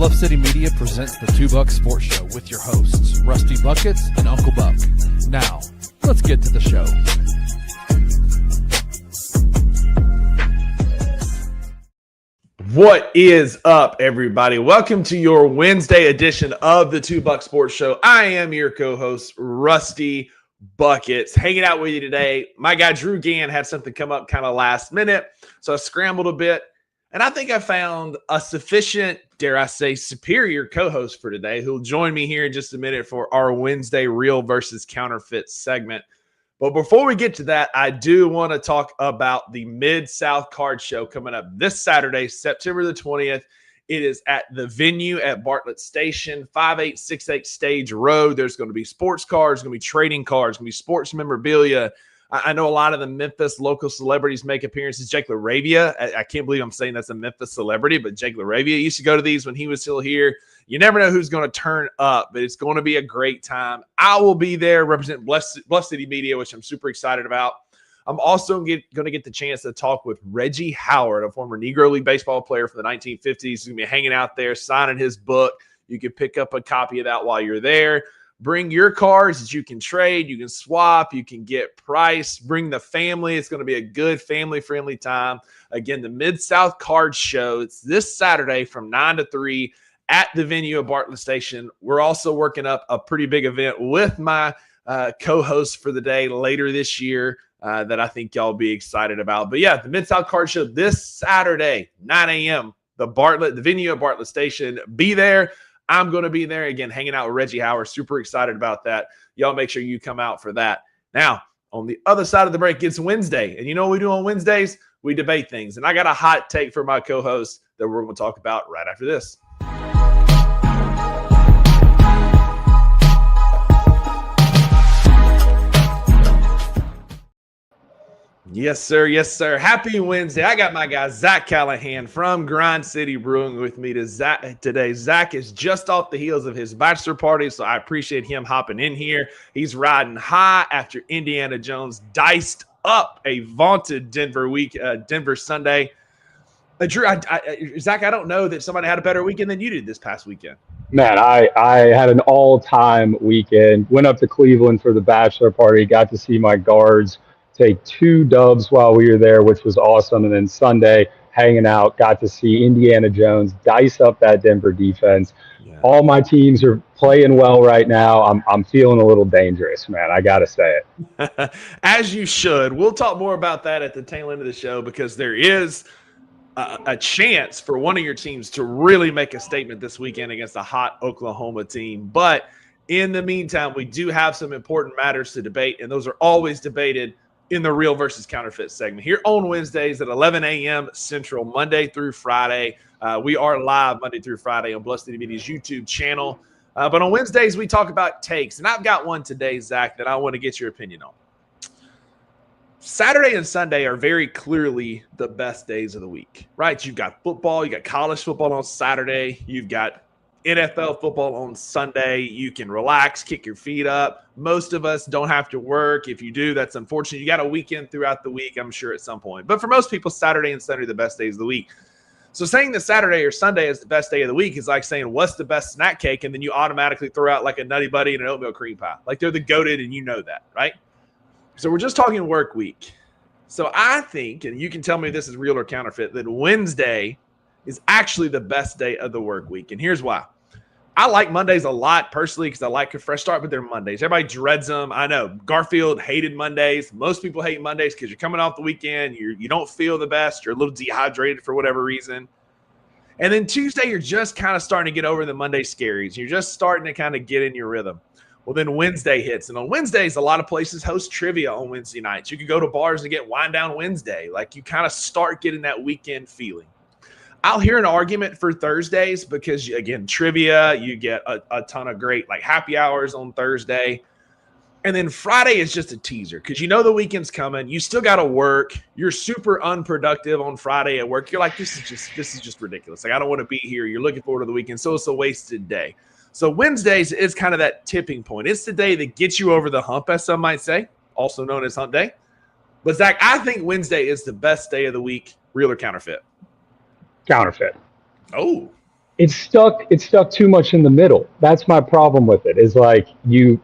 Bluff City Media presents the Two Buck Sports Show with your hosts, Rusty Buckets and Uncle Buck. Now, let's get to the show. What is up, everybody? Welcome to your Wednesday edition of the Two Buck Sports Show. I am your co-host, Rusty Buckets, hanging out with you today. My guy, Drew Gann, had something come up kind of last minute, so I scrambled a bit. And I think I found a sufficient, dare I say, superior co-host for today who will join me here in just a minute for our Wednesday Real versus Counterfeit segment. But before we get to that, I do want to talk about the Mid-South Card Show coming up this Saturday, September the 20th. It is at the venue at Bartlett Station, 5868 Stage Road. There's going to be sports cards, going to be trading cards, going to be sports memorabilia. I know a lot of the Memphis local celebrities make appearances. Jake LaRavia, I can't believe I'm saying that's a Memphis celebrity, but Jake LaRavia used to go to these when he was still here. You never know who's going to turn up, but it's going to be a great time. I will be there representing Bluff City Media, which I'm super excited about. I'm also going to get the chance to talk with Reggie Howard, a former Negro League baseball player from the 1950s. He's going to be hanging out there, signing his book. You can pick up a copy of that while you're there. Bring your cards that you can trade, you can swap, you can get price. Bring the family. It's going to be a good family-friendly time. Again, the Mid-South Card Show. It's this Saturday from 9 to 3 at the venue at Bartlett Station. We're also working up a pretty big event with my co-host for the day later this year that I think y'all be excited about. But yeah, the Mid-South Card Show this Saturday, 9 a.m., the venue at Bartlett Station. Be there. I'm going to be there, again, hanging out with Reggie Howard. Super excited about that. Y'all make sure you come out for that. Now, on the other side of the break, it's Wednesday. And you know what we do on Wednesdays? We debate things. And I got a hot take for my co-host that we're going to talk about right after this. Yes, sir. Yes, sir. Happy Wednesday. I got my guy, Zach Callahan from Grind City Brewing with me today. Zach is just off the heels of his bachelor party, so I appreciate him hopping in here. He's riding high after Indiana Jones diced up a vaunted Denver Sunday. Drew, Zach, I don't know that somebody had a better weekend than you did this past weekend. Man, I had an all-time weekend. Went up to Cleveland for the bachelor party, got to see my guards take 2 dubs while we were there, which was awesome. And then Sunday, hanging out, got to see Indiana Jones dice up that Denver defense. Yeah. All my teams are playing well right now. I'm feeling a little dangerous, man. I got to say it. As you should. We'll talk more about that at the tail end of the show because there is a chance for one of your teams to really make a statement this weekend against a hot Oklahoma team. But in the meantime, we do have some important matters to debate, and those are always debated in the Real versus Counterfeit segment here on Wednesdays at 11 a.m. Central, Monday through Friday. We are live Monday through Friday on Bluff City Media's YouTube channel. But on Wednesdays, we talk about takes. And I've got one today, Zach, that I want to get your opinion on. Saturday and Sunday are very clearly the best days of the week, right? You've got football. You got college football on Saturday. You've got NFL football on Sunday. You can relax, kick your feet up. Most of us don't have to work. If you do, that's unfortunate. You got a weekend throughout the week, I'm sure, at some point. But for most people, Saturday and Sunday are the best days of the week. So saying that Saturday or Sunday is the best day of the week is like saying, what's the best snack cake? And then you automatically throw out like a Nutty Buddy and an oatmeal cream pie. Like they're the goated and you know that, right? So we're just talking work week. So I think, and you can tell me if this is real or counterfeit, that Wednesday is actually the best day of the work week. And here's why. I like Mondays a lot personally because I like a fresh start, but they're Mondays. Everybody dreads them. I know Garfield hated Mondays. Most people hate Mondays because you're coming off the weekend. You don't feel the best. You're a little dehydrated for whatever reason. And then Tuesday, you're just kind of starting to get over the Monday scaries. You're just starting to kind of get in your rhythm. Well, then Wednesday hits. And on Wednesdays, a lot of places host trivia on Wednesday nights. You can go to bars and get Wine Down Wednesday. Like you kind of start getting that weekend feeling. I'll hear an argument for Thursdays because, again, trivia, you get a ton of great like happy hours on Thursday. And then Friday is just a teaser because you know the weekend's coming. You still got to work. You're super unproductive on Friday at work. You're like, this is just ridiculous. Like, I don't want to be here. You're looking forward to the weekend. So it's a wasted day. So Wednesdays is kind of that tipping point. It's the day that gets you over the hump, as some might say, also known as hump day. But, Zach, I think Wednesday is the best day of the week, real or counterfeit? Counterfeit. Oh, It's stuck too much in the middle. That's my problem with it. Is like you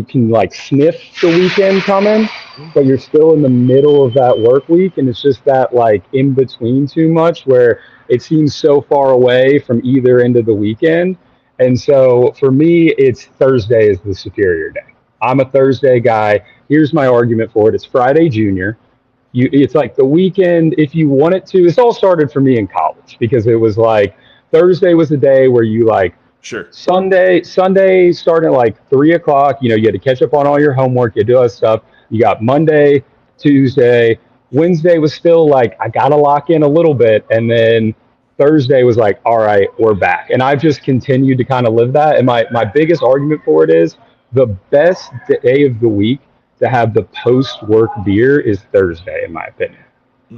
can like sniff the weekend coming, but you're still in the middle of that work week, and it's just that like in between too much where it seems so far away from either end of the weekend. And so for me, it's Thursday is the superior day. I'm a Thursday guy. Here's my argument for it. It's Friday Junior. It's like the weekend if you want it to. This all started for me in college because it was like Thursday was the day where you like Sure. Sunday starting at like 3 o'clock. You know, you had to catch up on all your homework, you do all that stuff. You got Monday, Tuesday, Wednesday was still like I gotta lock in a little bit, and then Thursday was like, all right, we're back. And I've just continued to kind of live that. And my biggest argument for it is the best day of the week to have the post work beer is Thursday, in my opinion,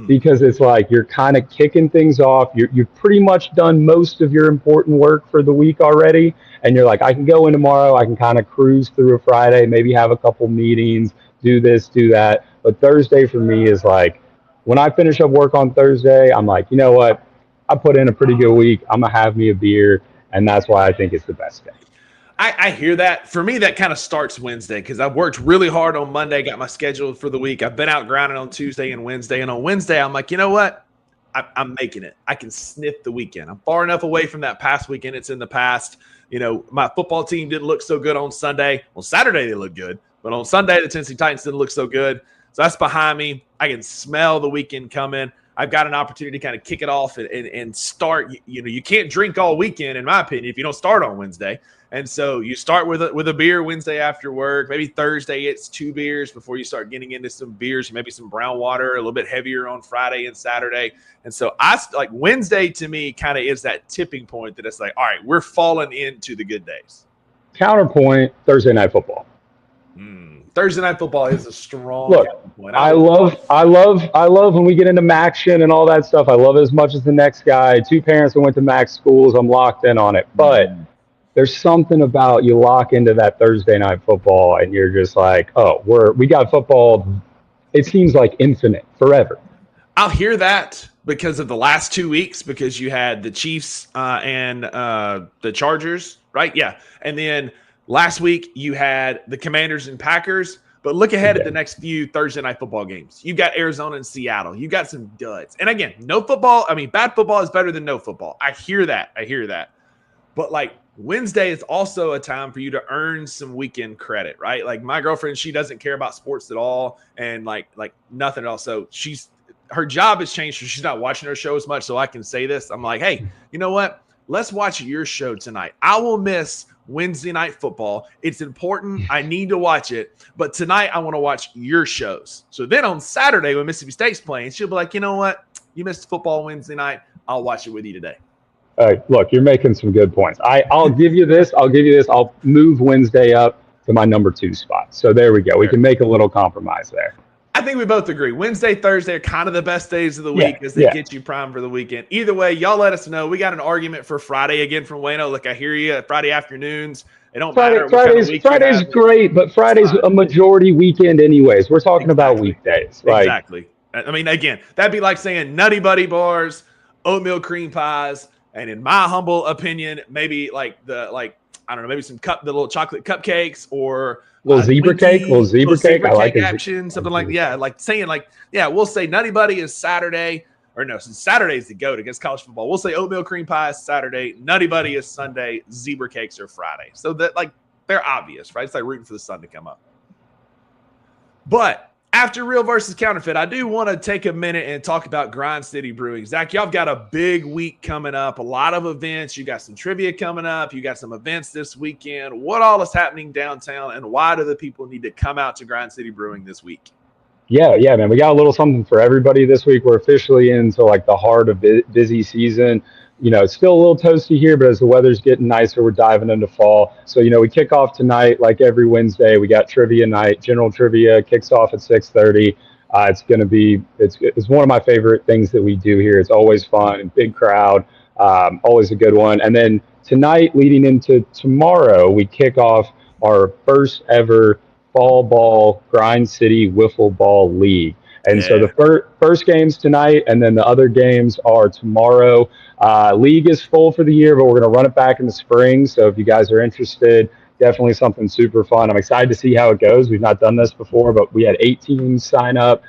because it's like you're kind of kicking things off. You've pretty much done most of your important work for the week already. And you're like, I can go in tomorrow. I can kind of cruise through a Friday, maybe have a couple meetings, do this, do that. But Thursday for me is like when I finish up work on Thursday, I'm like, you know what? I put in a pretty good week. I'm going to have me a beer. And that's why I think it's the best day. I hear that. For me, that kind of starts Wednesday because I've worked really hard on Monday, got my schedule for the week. I've been out grinding on Tuesday and Wednesday. And on Wednesday, I'm like, you know what? I'm making it. I can sniff the weekend. I'm far enough away from that past weekend. It's in the past. You know, my football team didn't look so good on Sunday. On Saturday, they looked good. But on Sunday, the Tennessee Titans didn't look so good. So that's behind me. I can smell the weekend coming. I've got an opportunity to kind of kick it off and start. You know, you can't drink all weekend, in my opinion, if you don't start on Wednesday. And so you start with a beer Wednesday after work. Maybe Thursday it's 2 beers before you start getting into some beers, maybe some brown water, a little bit heavier on Friday and Saturday. And so I like Wednesday to me kind of is that tipping point that it's like, all right, we're falling into the good days. Counterpoint, Thursday night football. Thursday night football is a strong point. I love when we get into Maction and all that stuff. I love it as much as the next guy. 2 parents that went to Mac schools. I'm locked in on it. But there's something about you lock into that Thursday night football and you're just like, oh, we got football. It seems like infinite forever. I'll hear that because of the last 2 weeks, because you had the Chiefs and the Chargers, right? Yeah. And then last week you had the Commanders and Packers. But look ahead at the next few Thursday night football games. You got Arizona and Seattle. You got some duds. And again, no football. I mean, bad football is better than no football. I hear that. But like Wednesday is also a time for you to earn some weekend credit, right? Like my girlfriend, she doesn't care about sports at all and like nothing else. So her job has changed. So she's not watching her show as much. So I can say this. I'm like, hey, you know what? Let's watch your show tonight. I will miss Wednesday night football. It's important. I need to watch it. But tonight I want to watch your shows. So then on Saturday when Mississippi State's playing, she'll be like, you know what? You missed football Wednesday night. I'll watch it with you today. Look, you're making some good points. I'll give you this. I'll move Wednesday up to my number 2 spot. So there we go. We can make a little compromise there. I think we both agree. Wednesday, Thursday are kind of the best days of the week as they get you primed for the weekend. Either way, y'all let us know. We got an argument for Friday again from Wayno. Look, I hear you. Friday afternoons. It don't matter. Friday's great, but Friday's a majority weekend anyways. We're talking about weekdays. Exactly. I mean, again, that'd be like saying Nutty Buddy bars, oatmeal cream pies, and in my humble opinion, maybe I don't know, maybe the little chocolate cupcakes or little zebra cake. I like action, something like saying we'll say Nutty Buddy is Saturday, or no, since Saturday's the GOAT against college football. We'll say oatmeal cream pie is Saturday, Nutty Buddy is Sunday, zebra cakes are Friday. So that they're obvious, right? It's like rooting for the sun to come up. But after Real versus Counterfeit, I do want to take a minute and talk about Grind City Brewing. Zach, y'all got a big week coming up, a lot of events. You got some trivia coming up. You got some events this weekend. What all is happening downtown, and why do the people need to come out to Grind City Brewing this week? Yeah, man. We got a little something for everybody this week. We're officially into the heart of busy season. You know, it's still a little toasty here, but as the weather's getting nicer, we're diving into fall. So, we kick off tonight like every Wednesday. We got trivia night. General trivia kicks off at 6:30. It's going to be it's one of my favorite things that we do here. It's always fun, big crowd, always a good one. And then tonight, leading into tomorrow, we kick off our first ever fall ball Grind City Wiffle Ball League. And so the first game's tonight, and then the other games are tomorrow. League is full for the year, but we're going to run it back in the spring. So if you guys are interested, definitely something super fun. I'm excited to see how it goes. We've not done this before, but we had 8 teams sign up.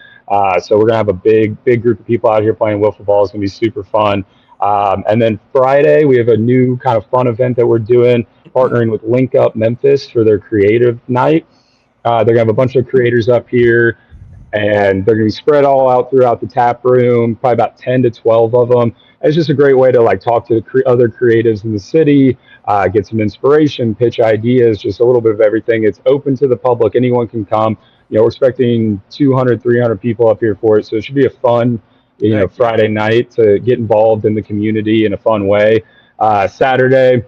So we're going to have a big group of people out here playing wiffle ball. It's going to be super fun. And then Friday, we have a new kind of fun event that we're doing, partnering with Link Up Memphis for their creative night. They're going to have a bunch of creators up here, and they're going to be spread all out throughout the tap room, probably about 10 to 12 of them. It's just a great way to like talk to other creatives in the city, get some inspiration, pitch ideas, just a little bit of everything. It's open to the public. Anyone can come. We're expecting 200, 300 people up here for it. So it should be a fun, Friday night to get involved in the community in a fun way. Saturday,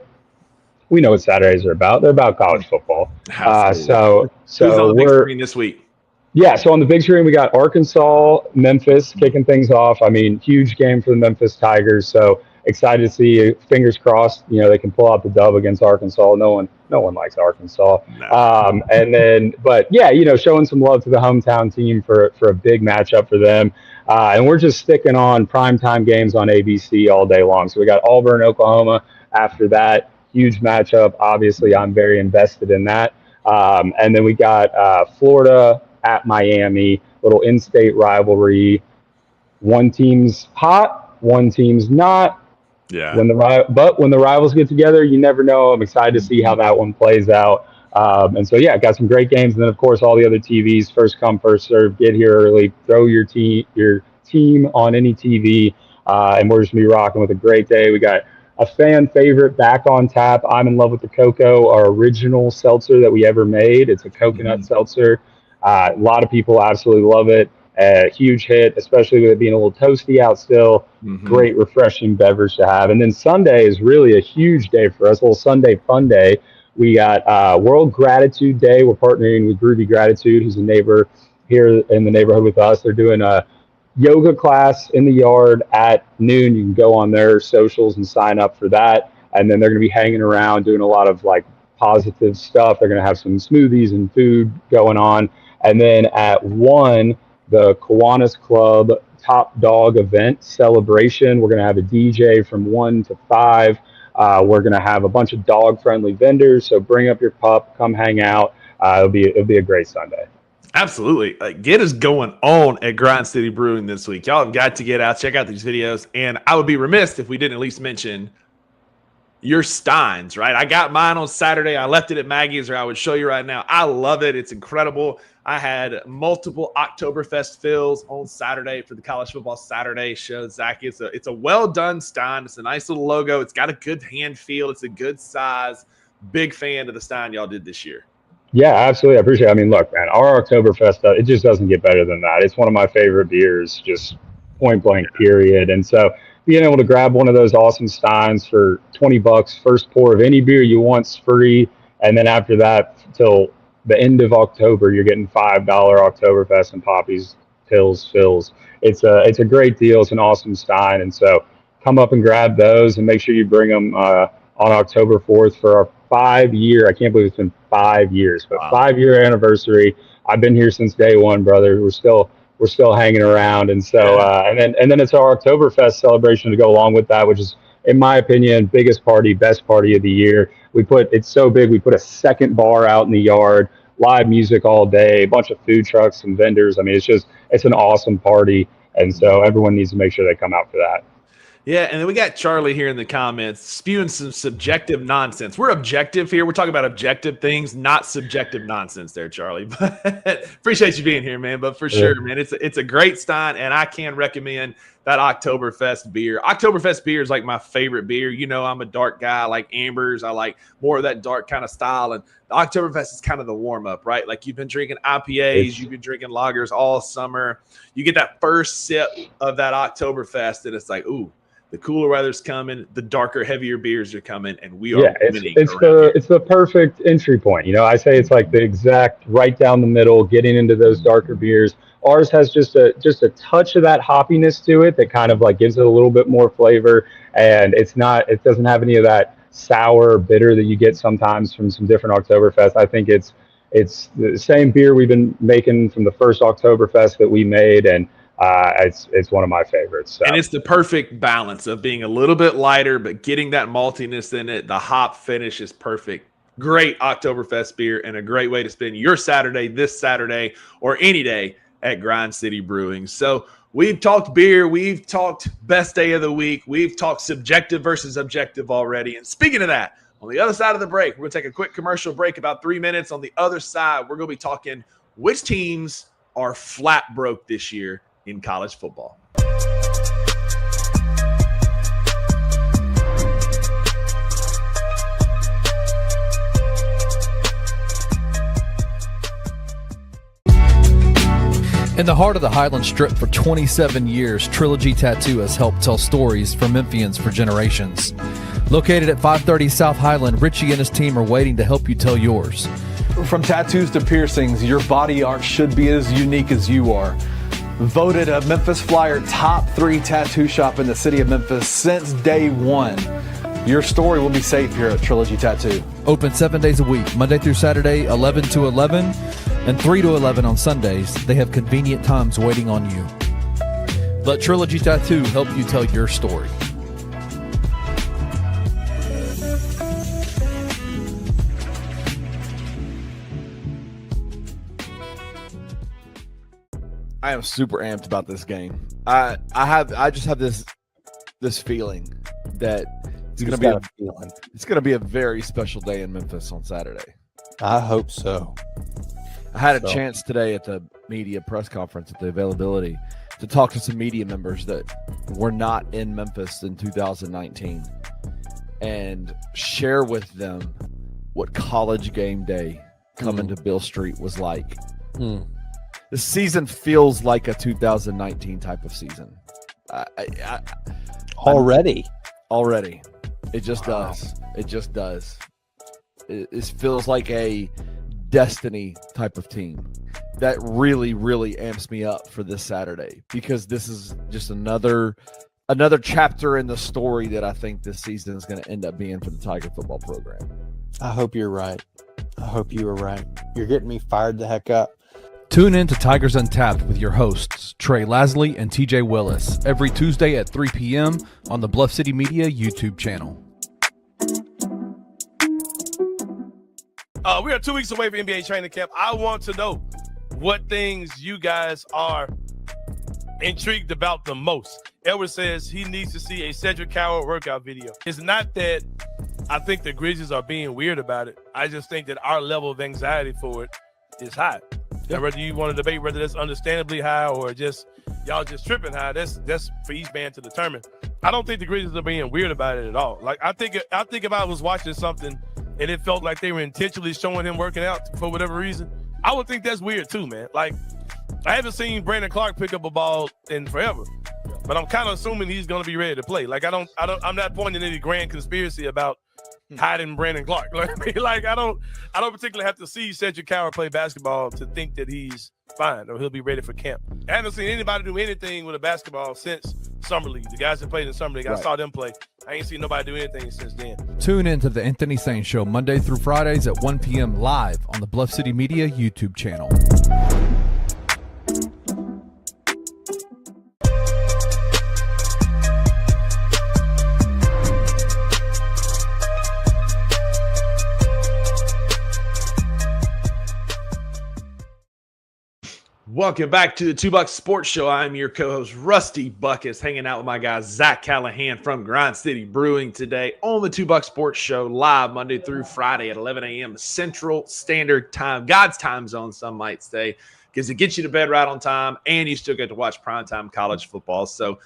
we know what Saturdays are about. They're about college football. So who's on the big screen this week? Yeah, so on the big screen, we got Arkansas, Memphis kicking things off. I mean, huge game for the Memphis Tigers. So excited to see, fingers crossed, they can pull out the dub against Arkansas. No one likes Arkansas. No. And then, but yeah, showing some love to the hometown team for a big matchup for them. And we're just sticking on primetime games on ABC all day long. So we got Auburn, Oklahoma after that. Huge matchup. Obviously, I'm very invested in that. And then we got Florida at Miami, little in-state rivalry. One team's hot, one team's not. Yeah. But when the rivals get together, you never know. I'm excited to see how that one plays out. And so, yeah, got some great games. And then, of course, all the other TVs, first come, first serve. Get here early. Throw your team on any TV. And we're just going to be rocking with a great day. We got a fan favorite back on tap. I'm in love with the Cocoa, our original seltzer that we ever made. It's a coconut seltzer. A lot of people absolutely love it. Huge hit, especially with it being a little toasty out still. Great, refreshing beverage to have. And then Sunday is really a huge day for us, a little Sunday fun day. We got World Gratitude Day. We're partnering with Groovy Gratitude, who's a neighbor here in the neighborhood with us. They're doing a yoga class in the yard at noon. You can go on their socials and sign up for that. And then they're going to be hanging around doing a lot of like positive stuff. They're going to have some smoothies and food going on. And then at 1, the Kiwanis Club Top Dog event celebration. We're going to have a DJ from 1 to 5. We're going to have a bunch of dog-friendly vendors. So bring up your pup, come hang out. It'll be a great Sunday. Absolutely. Get us going on at Grind City Brewing this week. Y'all have got to get out, check out these videos. And I would be remiss if we didn't at least mention your steins, right? I got mine on Saturday. I left it at Maggie's, or I would show you right now. I love it. It's incredible. I had multiple Oktoberfest fills on Saturday for the College Football Saturday show. Zach, it's a well-done stein. It's a nice little logo. It's got a good hand feel. It's a good size. Big fan of the stein y'all did this year. Yeah, absolutely. I appreciate it. I mean, look, man, our Oktoberfest, it just doesn't get better than that. It's one of my favorite beers, just point blank, period. And so being able to grab one of those awesome steins for $20, first pour of any beer you want's free. And then after that, till the end of October, you're getting $5 Oktoberfest and Poppy's Pills fills. It's a great deal. It's an awesome stein. And so come up and grab those, and make sure you bring them on October 4th for our 5-year. I can't believe it's been 5 years, but 5-year anniversary. I've been here since day one, brother. We're still hanging around. And so and then it's our Oktoberfest celebration to go along with that, which is, in my opinion, biggest party, best party of the year. It's so big, we put a second bar out in the yard, live music all day, a bunch of food trucks and vendors. I mean, it's an awesome party. And so everyone needs to make sure they come out for that. Yeah, and then we got Charlie here in the comments spewing some subjective nonsense. We're objective here. We're talking about objective things, not subjective nonsense there, Charlie. But appreciate you being here, man. But for sure, man, it's a great stein, and I can recommend that Oktoberfest beer. Oktoberfest beer is like my favorite beer. You know, I'm a dark guy. I like ambers. I like more of that dark kind of style. And the Oktoberfest is kind of the warm-up, right? Like, you've been drinking IPAs, you've been drinking lagers all summer. You get that first sip of that Oktoberfest, and it's like, ooh, the cooler weather's coming, the darker, heavier beers are coming, and we are winning. It's the perfect entry point. You know, I say it's like the exact right down the middle, getting into those darker beers. Ours has just a touch of that hoppiness to it that kind of like gives it a little bit more flavor, and it doesn't have any of that sour, bitter that you get sometimes from some different Oktoberfest. I think it's it's the same beer we've been making from the first Oktoberfest that we made, and it's one of my favorites. So. And it's the perfect balance of being a little bit lighter, but getting that maltiness in it. The hop finish is perfect. Great Oktoberfest beer and a great way to spend your Saturday, this Saturday, or any day at Grind City Brewing. So we've talked beer. We've talked best day of the week. We've talked subjective versus objective already. And speaking of that, on the other side of the break, we're going to take a quick commercial break, about 3 minutes. On the other side, we're going to be talking which teams are flat broke this year in college football. In the heart of the Highland Strip for 27 years, Trilogy Tattoo has helped tell stories for Memphians for generations. Located at 530 South Highland, Richie and his team are waiting to help you tell yours. From tattoos to piercings, your body art should be as unique as you are. Voted a Memphis Flyer top 3 tattoo shop in the city of Memphis since day one. Your story will be safe here at Trilogy Tattoo. Open 7 days a week, Monday through Saturday, 11 to 11, and 3 to 11 on Sundays. They have convenient times waiting on you. Let Trilogy Tattoo help you tell your story. I am super amped about this game. I just have this feeling that it's going to be a very special day in Memphis on Saturday. I hope so. I had a chance today at the media press conference at the availability to talk to some media members that were not in Memphis in 2019 and share with them what college game day coming to Beale Street was like. The season feels like a 2019 type of season. Already. It just does. It just does. It feels like a Destiny type of team that really, really amps me up for this Saturday, because this is just another chapter in the story that I think this season is going to end up being for the Tiger football program. I hope you're right. I hope you are right. You're getting me fired the heck up. Tune in to Tigers Untapped with your hosts, Trey Lasley and TJ Willis, every Tuesday at 3 p.m. on the Bluff City Media YouTube channel. We are 2 weeks away from NBA training camp. I want to know what things you guys are intrigued about the most. Edward says he needs to see a Cedric Coward workout video. It's not that I think the Grizzlies are being weird about it. I just think that our level of anxiety for it is high. Yeah. Now, whether you want to debate whether that's understandably high or just y'all just tripping high, that's for each man to determine. I don't think the Grizzlies are being weird about it at all. Like I think if I was watching something and it felt like they were intentionally showing him working out for whatever reason, I would think that's weird too, man. Like, I haven't seen Brandon Clark pick up a ball in forever, but I'm kind of assuming he's going to be ready to play. Like, I'm not pointing any grand conspiracy about hiding Brandon Clark. Like, I don't particularly have to see Cedric Coward play basketball to think that he's fine or he'll be ready for camp. I haven't seen anybody do anything with a basketball since Summer League. The guys that played in Summer League, I saw them play. I ain't seen nobody do anything since then. Tune in to the Anthony Sain Show Monday through Fridays at 1 p.m. live on the Bluff City Media YouTube channel. Welcome back to the Two Bucks Sports Show. I'm your co-host, Rusty Buckets, hanging out with my guy, Zach Callahan from Grind City Brewing today on the Two Bucks Sports Show, live Monday through Friday at 11 a.m. Central Standard Time, God's time zone, some might say, because it gets you to bed right on time, and you still get to watch primetime college football. So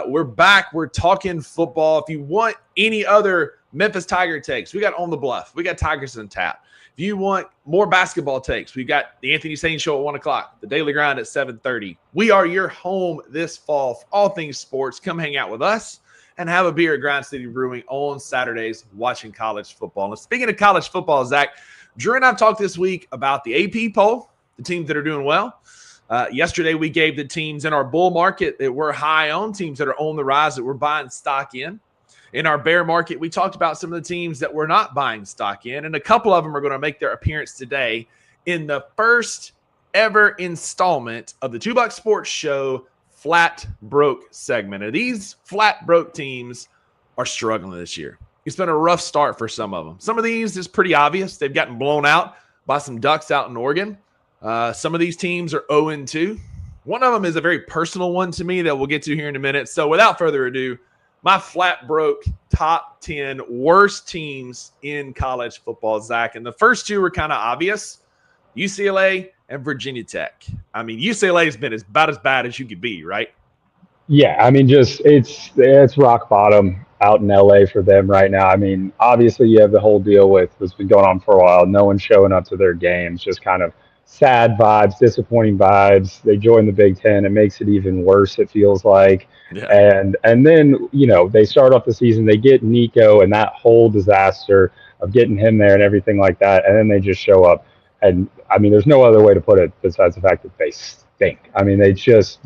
we're back. We're talking football. If you want any other Memphis Tiger takes, we got On the Bluff. We got Tigers on Tap. If you want more basketball takes, we've got the Anthony Sain Show at 1 o'clock, the Daily Grind at 7:30. We are your home this fall for all things sports. Come hang out with us and have a beer at Grind City Brewing on Saturdays watching college football. And speaking of college football, Zach, Drew and I have talked this week about the AP poll, the teams that are doing well. Yesterday, we gave the teams in our bull market that we're high on, teams that are on the rise that we're buying stock in. In our bear market, we talked about some of the teams that we're not buying stock in, and a couple of them are going to make their appearance today in the first ever installment of the Two Buck Sports Show Flat Broke segment. And these flat broke teams are struggling this year. It's been a rough start for some of them. Some of these is pretty obvious. They've gotten blown out by some Ducks out in Oregon. Some of these teams are 0-2. One of them is a very personal one to me that we'll get to here in a minute. So without further ado, my flat broke top 10 worst teams in college football, Zach. And the first two were kind of obvious, UCLA and Virginia Tech. I mean, UCLA has been about as bad as you could be, right? Yeah, I mean, just it's rock bottom out in LA for them right now. I mean, obviously you have the whole deal with what's been going on for a while. No one showing up to their games, just kind of sad vibes, disappointing vibes. They join the Big Ten. It makes it even worse, it feels like. Yeah. And then, you know, they start off the season, they get Nico and that whole disaster of getting him there and everything like that. And then they just show up. And I mean, there's no other way to put it besides the fact that they stink. I mean, they're just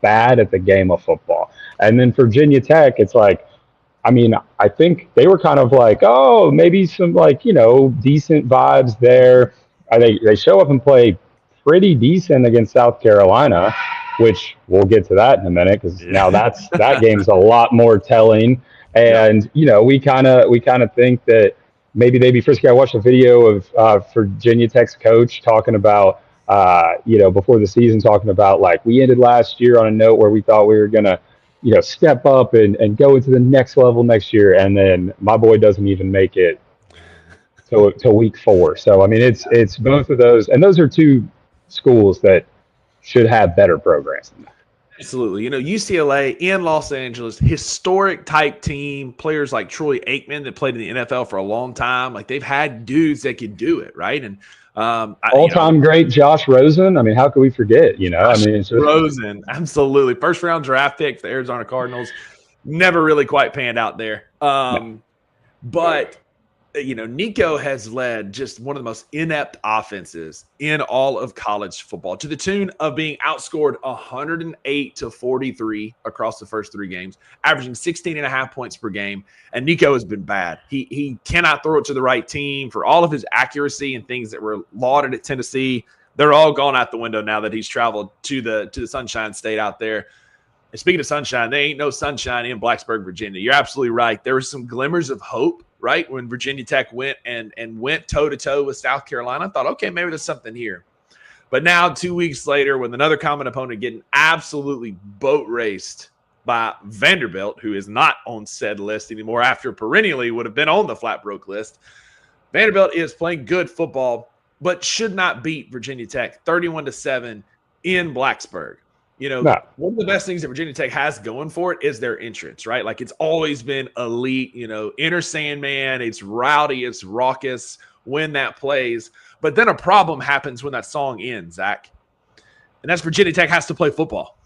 bad at the game of football. And then Virginia Tech, it's like, I mean, I think they were kind of like, oh, maybe some like, you know, decent vibes there. They show up and play pretty decent against South Carolina, which we'll get to that in a minute because now that game's a lot more telling. And you know, we kind of think that maybe they'd be frisky. I watched a video of Virginia Tech's coach talking about, you know, before the season, talking about like we ended last year on a note where we thought we were gonna, you know, step up and go into the next level next year, and then my boy doesn't even make it to week 4. So I mean, it's both of those, and those are two schools that should have better programs than that. Absolutely. You know, UCLA in Los Angeles, historic type team, players like Troy Aikman that played in the NFL for a long time. Like they've had dudes that could do it, right? And all-time great Josh Rosen. I mean, how could we forget? You know, I mean, it's just Rosen, absolutely, first-round draft pick for the Arizona Cardinals. Never really quite panned out there, but you know, Nico has led just one of the most inept offenses in all of college football, to the tune of being outscored 108-43 across the first 3 games, averaging 16.5 points per game. And Nico has been bad. He cannot throw it to the right team. For all of his accuracy and things that were lauded at Tennessee, they're all gone out the window now that he's traveled to the Sunshine State out there. And speaking of sunshine, there ain't no sunshine in Blacksburg, Virginia. You're absolutely right. There were some glimmers of hope, right, when Virginia Tech went toe-to-toe with South Carolina. I thought, okay, maybe there's something here. But now 2 weeks later, with another common opponent getting absolutely boat raced by Vanderbilt, who is not on said list anymore after perennially would have been on the flat broke list, Vanderbilt is playing good football but should not beat Virginia Tech 31-7 in Blacksburg. You know, one of the best things that Virginia Tech has going for it is their entrance, right? Like it's always been elite, you know, Inner Sandman. It's rowdy, it's raucous when that plays. But then a problem happens when that song ends, Zach. And that's Virginia Tech has to play football.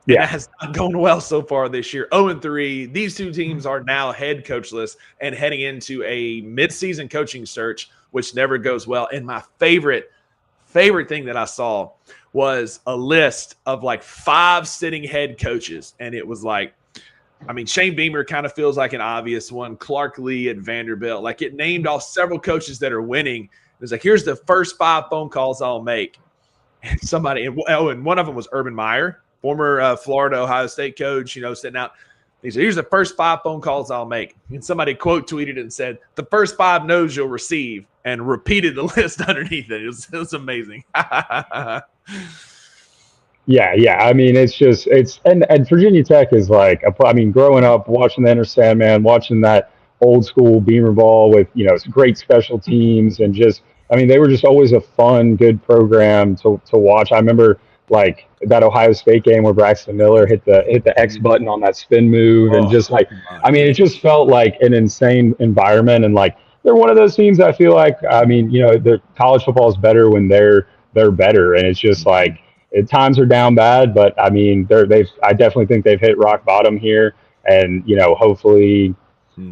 Yeah. And that has not gone well so far this year. 0-3. These two teams are now head coachless and heading into a midseason coaching search, which never goes well. And my favorite thing that I saw was a list of like 5 sitting head coaches. And it was like, I mean, Shane Beamer kind of feels like an obvious one. Clark Lee at Vanderbilt. Like it named off several coaches that are winning. It was like, here's the first 5 phone calls I'll make. And and one of them was Urban Meyer, former Florida, Ohio State coach, you know, sitting out. He said, here's the first 5 phone calls I'll make. And somebody quote tweeted it and said, the first 5 no's you'll receive, and repeated the list underneath it. It was amazing. Yeah. I mean, and Virginia Tech is like, I mean, growing up, watching the Inner Sandman, watching that old school Beamer ball with, you know, great special teams and just, I mean, they were just always a fun, good program to watch. I remember like that Ohio State game where Braxton Miller hit the X button on that spin move, and just like, I mean, it just felt like an insane environment. And like, they're one of those teams I feel like, I mean, you know, the college football is better when they're better. And it's just like, at times are down bad, but I mean, I definitely think they've hit rock bottom here. And, you know, hopefully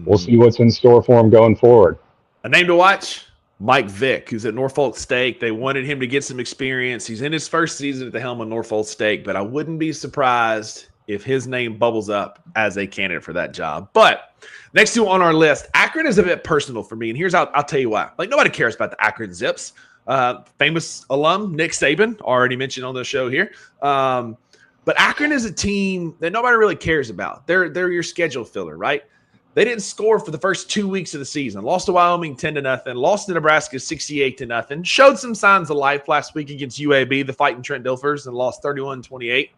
we'll see what's in store for them going forward. A name to watch, Mike Vick, who's at Norfolk State. They wanted him to get some experience. He's in his first season at the helm of Norfolk State, but I wouldn't be surprised if his name bubbles up as a candidate for that job. But next two on our list, Akron is a bit personal for me, and I'll tell you why. Like, nobody cares about the Akron Zips. Famous alum Nick Saban, already mentioned on the show here. But Akron is a team that nobody really cares about. They're your schedule filler, right? They didn't score for the first 2 weeks of the season. Lost to Wyoming 10-0. Lost to Nebraska 68-0. Showed some signs of life last week against UAB, the fighting Trent Dilfers, and lost 31-28.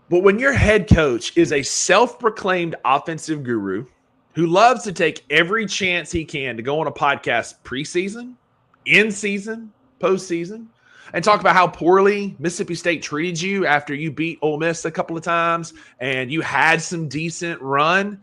But when your head coach is a self-proclaimed offensive guru who loves to take every chance he can to go on a podcast preseason, in season, postseason, and talk about how poorly Mississippi State treated you after you beat Ole Miss a couple of times and you had some decent run,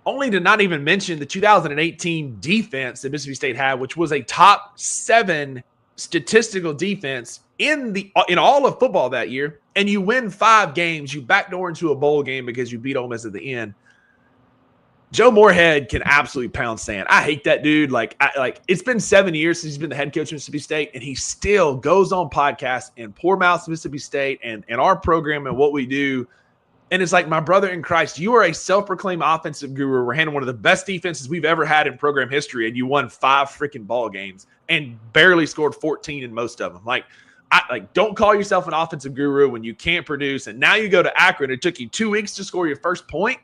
only to not even mention the 2018 defense that Mississippi State had, which was a top 7 statistical defense in all of football that year, and you win 5 games, you backdoor into a bowl game because you beat Ole Miss at the end. Joe Moorhead can absolutely pound sand. I hate that dude. Like it's been 7 years since he's been the head coach of Mississippi State, and he still goes on podcasts and poor mouths Mississippi State and our program and what we do. And it's like, my brother in Christ, you are a self-proclaimed offensive guru. We're handling one of the best defenses we've ever had in program history, and you won 5 freaking ball games and barely scored 14 in most of them. Don't call yourself an offensive guru when you can't produce. And now you go to Akron. It took you 2 weeks to score your first point.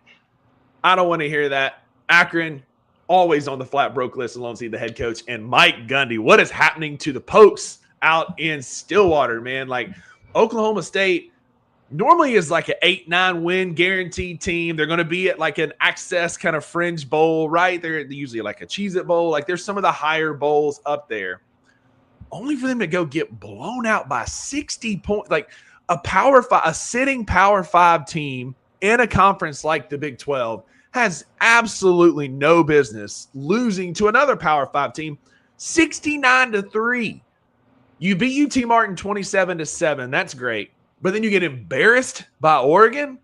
I don't want to hear that. Akron, always on the flat broke list alongside the head coach. And Mike Gundy, what is happening to the Pokes out in Stillwater, man? Like, Oklahoma State normally is like an 8-9 win guaranteed team. They're going to be at like an access kind of fringe bowl, right? They're usually like a Cheez-It Bowl. Like, there's some of the higher bowls up there. Only for them to go get blown out by 60 points. Like, a sitting Power 5 team in a conference like the Big 12 has absolutely no business losing to another Power 5 team 69-3. You beat UT Martin 27-7. That's great. But then you get embarrassed by Oregon?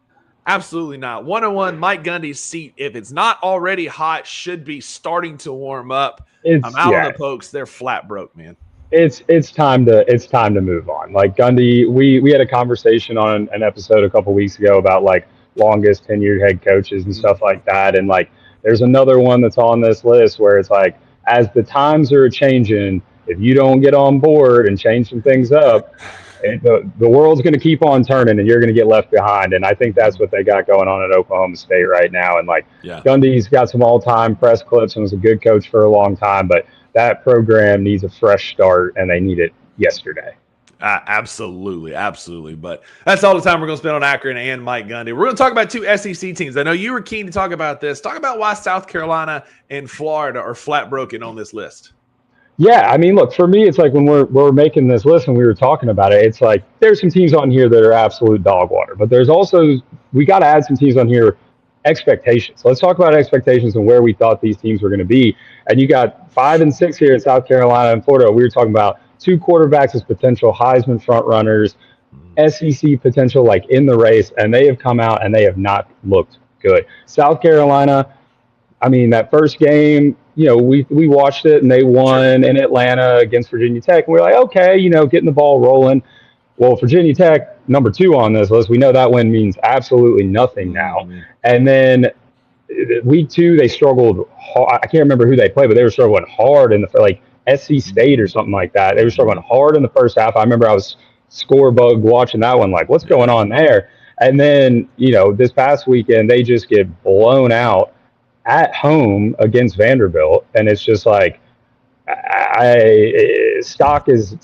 Absolutely not. 101, Mike Gundy's seat, if it's not already hot, should be starting to warm up. I'm out on the Pokes. They're flat broke, man. It's time to move on. Like, Gundy, we had a conversation on an episode a couple weeks ago about like longest tenured head coaches and stuff like that. And like, there's another one that's on this list where it's like, as the times are changing, if you don't get on board and change some things up, the world's going to keep on turning and you're going to get left behind. And I think that's what they got going on at Oklahoma State right now. And like, Gundy's got some all-time press clips and was a good coach for a long time, but that program needs a fresh start and they need it yesterday. Absolutely. But that's all the time we're going to spend on Akron and Mike Gundy. We're going to talk about 2 SEC teams. I know you were keen to talk about this. Talk about why South Carolina and Florida are flat broken on this list. Yeah, I mean, look, for me, it's like when we're making this list and we were talking about it, it's like there's some teams on here that are absolute dog water. But there's also, we got to add some teams on here, expectations. Let's talk about expectations and where we thought these teams were going to be. And you got 5 and 6 here in South Carolina and Florida. We were talking about 2 quarterbacks as potential Heisman front runners, SEC potential like in the race, and they have come out and they have not looked good. South Carolina, I mean, that first game, you know, we watched it and they won in Atlanta against Virginia Tech. And we're like, okay, you know, getting the ball rolling. Well, Virginia Tech, number 2 on this list, we know that win means absolutely nothing now. And then week 2, they struggled hard. I can't remember who they played, but they were struggling hard in the like SC State or something like that. They were struggling hard in the first half. I remember I was score bug watching that one, like, what's going on there? And then, you know, this past weekend, they just get blown out at home against Vanderbilt. And it's just like, stock is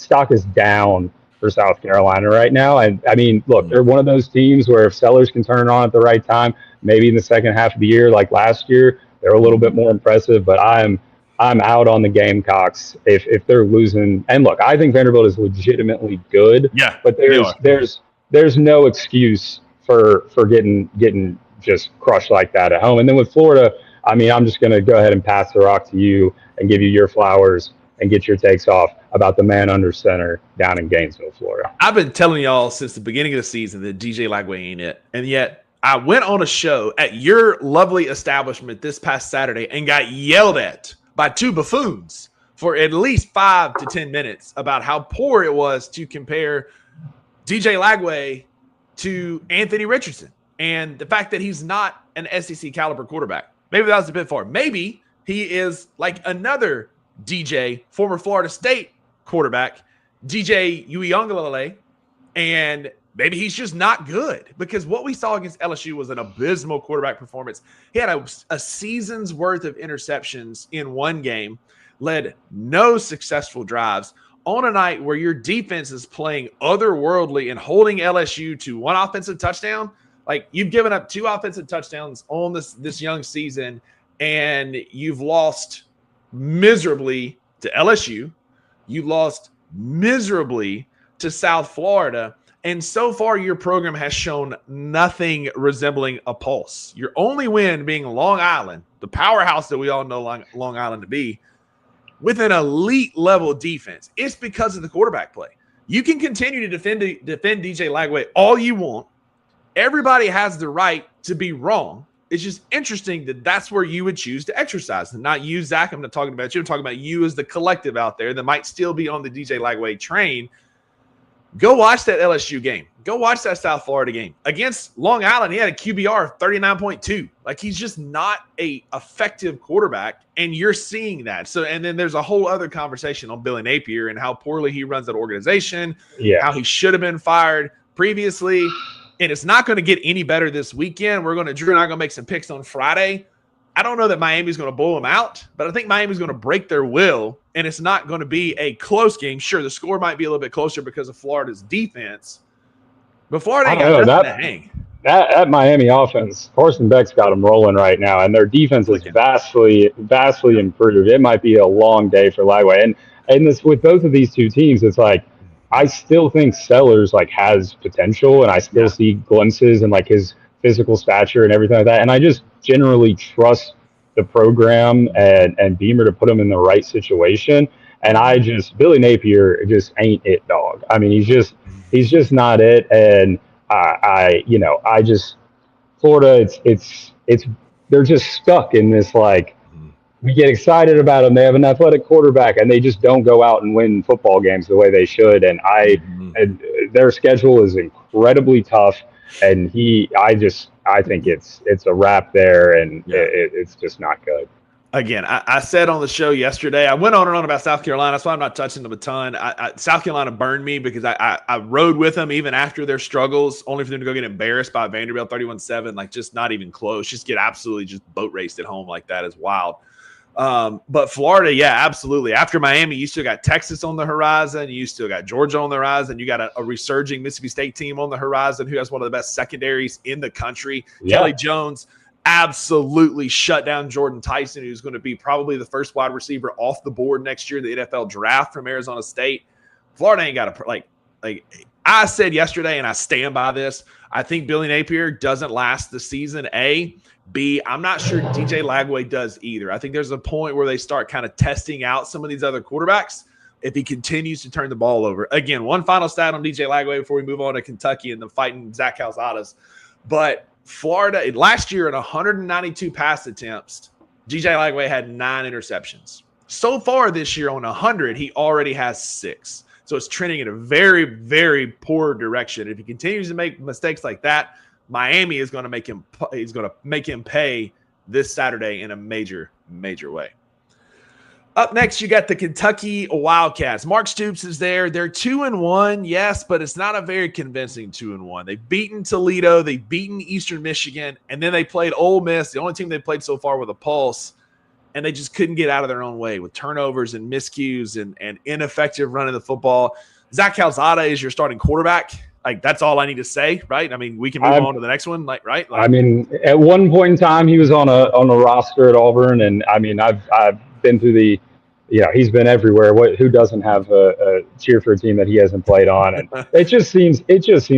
down for South Carolina right now. And I mean, look, they're one of those teams where if sellers can turn it on at the right time, maybe in the second half of the year, like last year, they're a little bit more impressive, but I'm out on the Gamecocks if they're losing. And look, I think Vanderbilt is legitimately good. Yeah, but there's no excuse for getting just crushed like that at home. And then with Florida, I mean, I'm just going to go ahead and pass the rock to you and give you your flowers and get your takes off about the man under center down in Gainesville, Florida. I've been telling y'all since the beginning of the season that DJ Lagway ain't it. And yet I went on a show at your lovely establishment this past Saturday and got yelled at by 2 buffoons for at least 5 to 10 minutes about how poor it was to compare DJ Lagway to Anthony Richardson and the fact that he's not an SEC caliber quarterback. Maybe that was a bit far. Maybe he is like another DJ, former Florida State quarterback, DJ Uiagalelei, and maybe he's just not good, because what we saw against LSU was an abysmal quarterback performance. He had a season's worth of interceptions in one game, led no successful drives on a night where your defense is playing otherworldly and holding LSU to one offensive touchdown. Like, you've given up 2 offensive touchdowns on this young season, and you've lost miserably to LSU. You lost miserably to South Florida. And so far, your program has shown nothing resembling a pulse. Your only win being Long Island, the powerhouse that we all know Long Island to be, with an elite level defense. It's because of the quarterback play. You can continue to defend DJ Lagway all you want. Everybody has the right to be wrong. It's just interesting that that's where you would choose to exercise, and not you, Zach. I'm not talking about you. I'm talking about you as the collective out there that might still be on the DJ Lagway train. Go watch that LSU game. Go watch that South Florida game. Against Long Island, he had a QBR of 39.2. Like, he's just not a effective quarterback, and you're seeing that. So, and then there's a whole other conversation on Billy Napier and how poorly he runs that organization, how he should have been fired previously. And it's not going to get any better this weekend. Drew and I are going to make some picks on Friday. I don't know that Miami's going to blow them out, but I think Miami's going to break their will, and it's not going to be a close game. Sure, the score might be a little bit closer because of Florida's defense, but Florida ain't got nothing to hang. That Miami offense, Carson Beck's got them rolling right now, and their defense is vastly improved. It might be a long day for Lagway. And this, with both of these two teams, it's like, I still think Sellers has potential, and I still see glimpses and his physical stature and everything like that. And I just generally trust the program and Beamer to put him in the right situation. And Billy Napier just ain't it, dog. I mean, he's just not it. And Florida, they're just stuck in this, we get excited about them. They have an athletic quarterback, and they just don't go out and win football games the way they should. And their schedule is incredibly tough. And I think it's a wrap there, and it's just not good. Again, I said on the show yesterday, I went on and on about South Carolina. That's why I'm not touching them a ton. South Carolina burned me because I rode with them even after their struggles, only for them to go get embarrassed by Vanderbilt 31-7, just not even close. Just get absolutely just boat raced at home like that is wild. But Florida, absolutely. After Miami, you still got Texas on the horizon. You still got Georgia on the horizon. You got a resurging Mississippi State team on the horizon who has one of the best secondaries in the country. Kelly Jones absolutely shut down Jordan Tyson, who's going to be probably the first wide receiver off the board next year in the NFL draft from Arizona State. Florida ain't got like I said yesterday, and I stand by this. I think Billy Napier doesn't last the season, A. B, I'm not sure DJ Lagway does either. I think there's a point where they start kind of testing out some of these other quarterbacks if he continues to turn the ball over. Again, one final stat on DJ Lagway before we move on to Kentucky and the fighting Zach Calzadas. But Florida, last year in 192 pass attempts, DJ Lagway had 9 interceptions. So far this year on 100, he already has 6. So it's trending in a very, very poor direction. If he continues to make mistakes like that, Miami is going to make him pay this Saturday in a major, major way. Up next, you got the Kentucky Wildcats. Mark Stoops is there. They're 2-1, yes, but it's not a very convincing 2-1. They've beaten Toledo, they've beaten Eastern Michigan, and then they played Ole Miss, the only team they've played so far with a pulse, and they just couldn't get out of their own way with turnovers and miscues and ineffective running the football. Zach Calzada is your starting quarterback. That's all I need to say, right? I mean, we can move on to the next one, right? I mean, at one point in time, he was on a roster at Auburn, and I mean, I've been through he's been everywhere. Who doesn't have a cheer for a team that he hasn't played on? And it just seems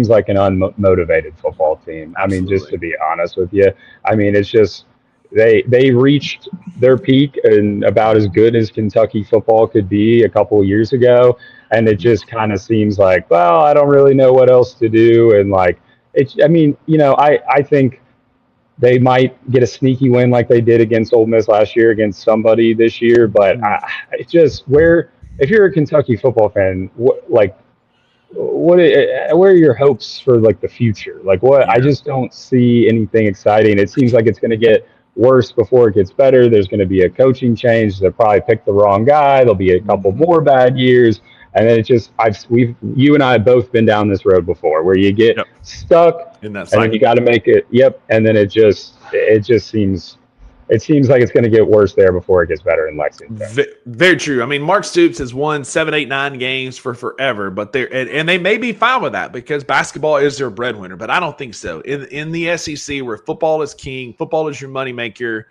like an unmotivated football team. I mean, just to be honest with you, I mean, it's just they reached their peak and about as good as Kentucky football could be a couple of years ago. And it just kind of seems like, well, I don't really know what else to do. And I think they might get a sneaky win like they did against Ole Miss last year against somebody this year. But it's just if you're a Kentucky football fan, where are your hopes for the future? I just don't see anything exciting. It seems like it's going to get worse before it gets better. There's going to be a coaching change. They'll probably pick the wrong guy. There'll be a couple more bad years. And then it just, you and I have both been down this road before where you get stuck in that and cycle. then you got to make it. And then it just seems like it's going to get worse there before it gets better in Lexington. Very true. I mean, Mark Stoops has won 7, 8, 9 games for forever, but and they may be fine with that because basketball is their breadwinner, but I don't think so. In the SEC, where football is king, football is your moneymaker,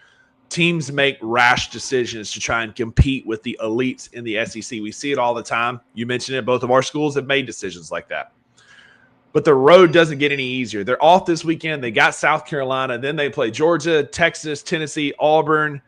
teams make rash decisions to try and compete with the elites in the SEC. We see it all the time. You mentioned it. Both of our schools have made decisions like that. But the road doesn't get any easier. They're off this weekend. They got South Carolina. Then they play Georgia, Texas, Tennessee, Auburn,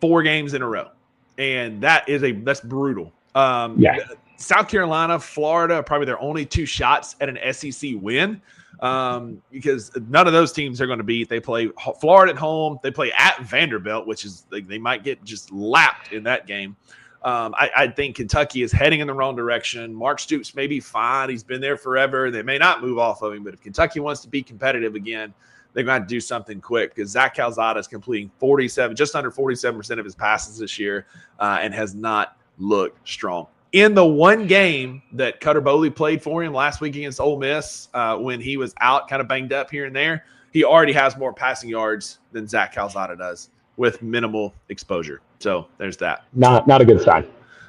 4 games in a row. And that's brutal. South Carolina, Florida are probably their only 2 shots at an SEC win because none of those teams are going to beat. They play Florida at home. They play at Vanderbilt, which is they might get just lapped in that game. I think Kentucky is heading in the wrong direction. Mark Stoops may be fine. He's been there forever. They may not move off of him, but if Kentucky wants to be competitive again, they're going to have to do something quick because Zach Calzada is completing just under 47% of his passes this year and has not looked strong. In the one game that Cutter Boley played for him last week against Ole Miss when he was out kind of banged up here and there, he already has more passing yards than Zach Calzada does with minimal exposure. So there's that. Not a good sign.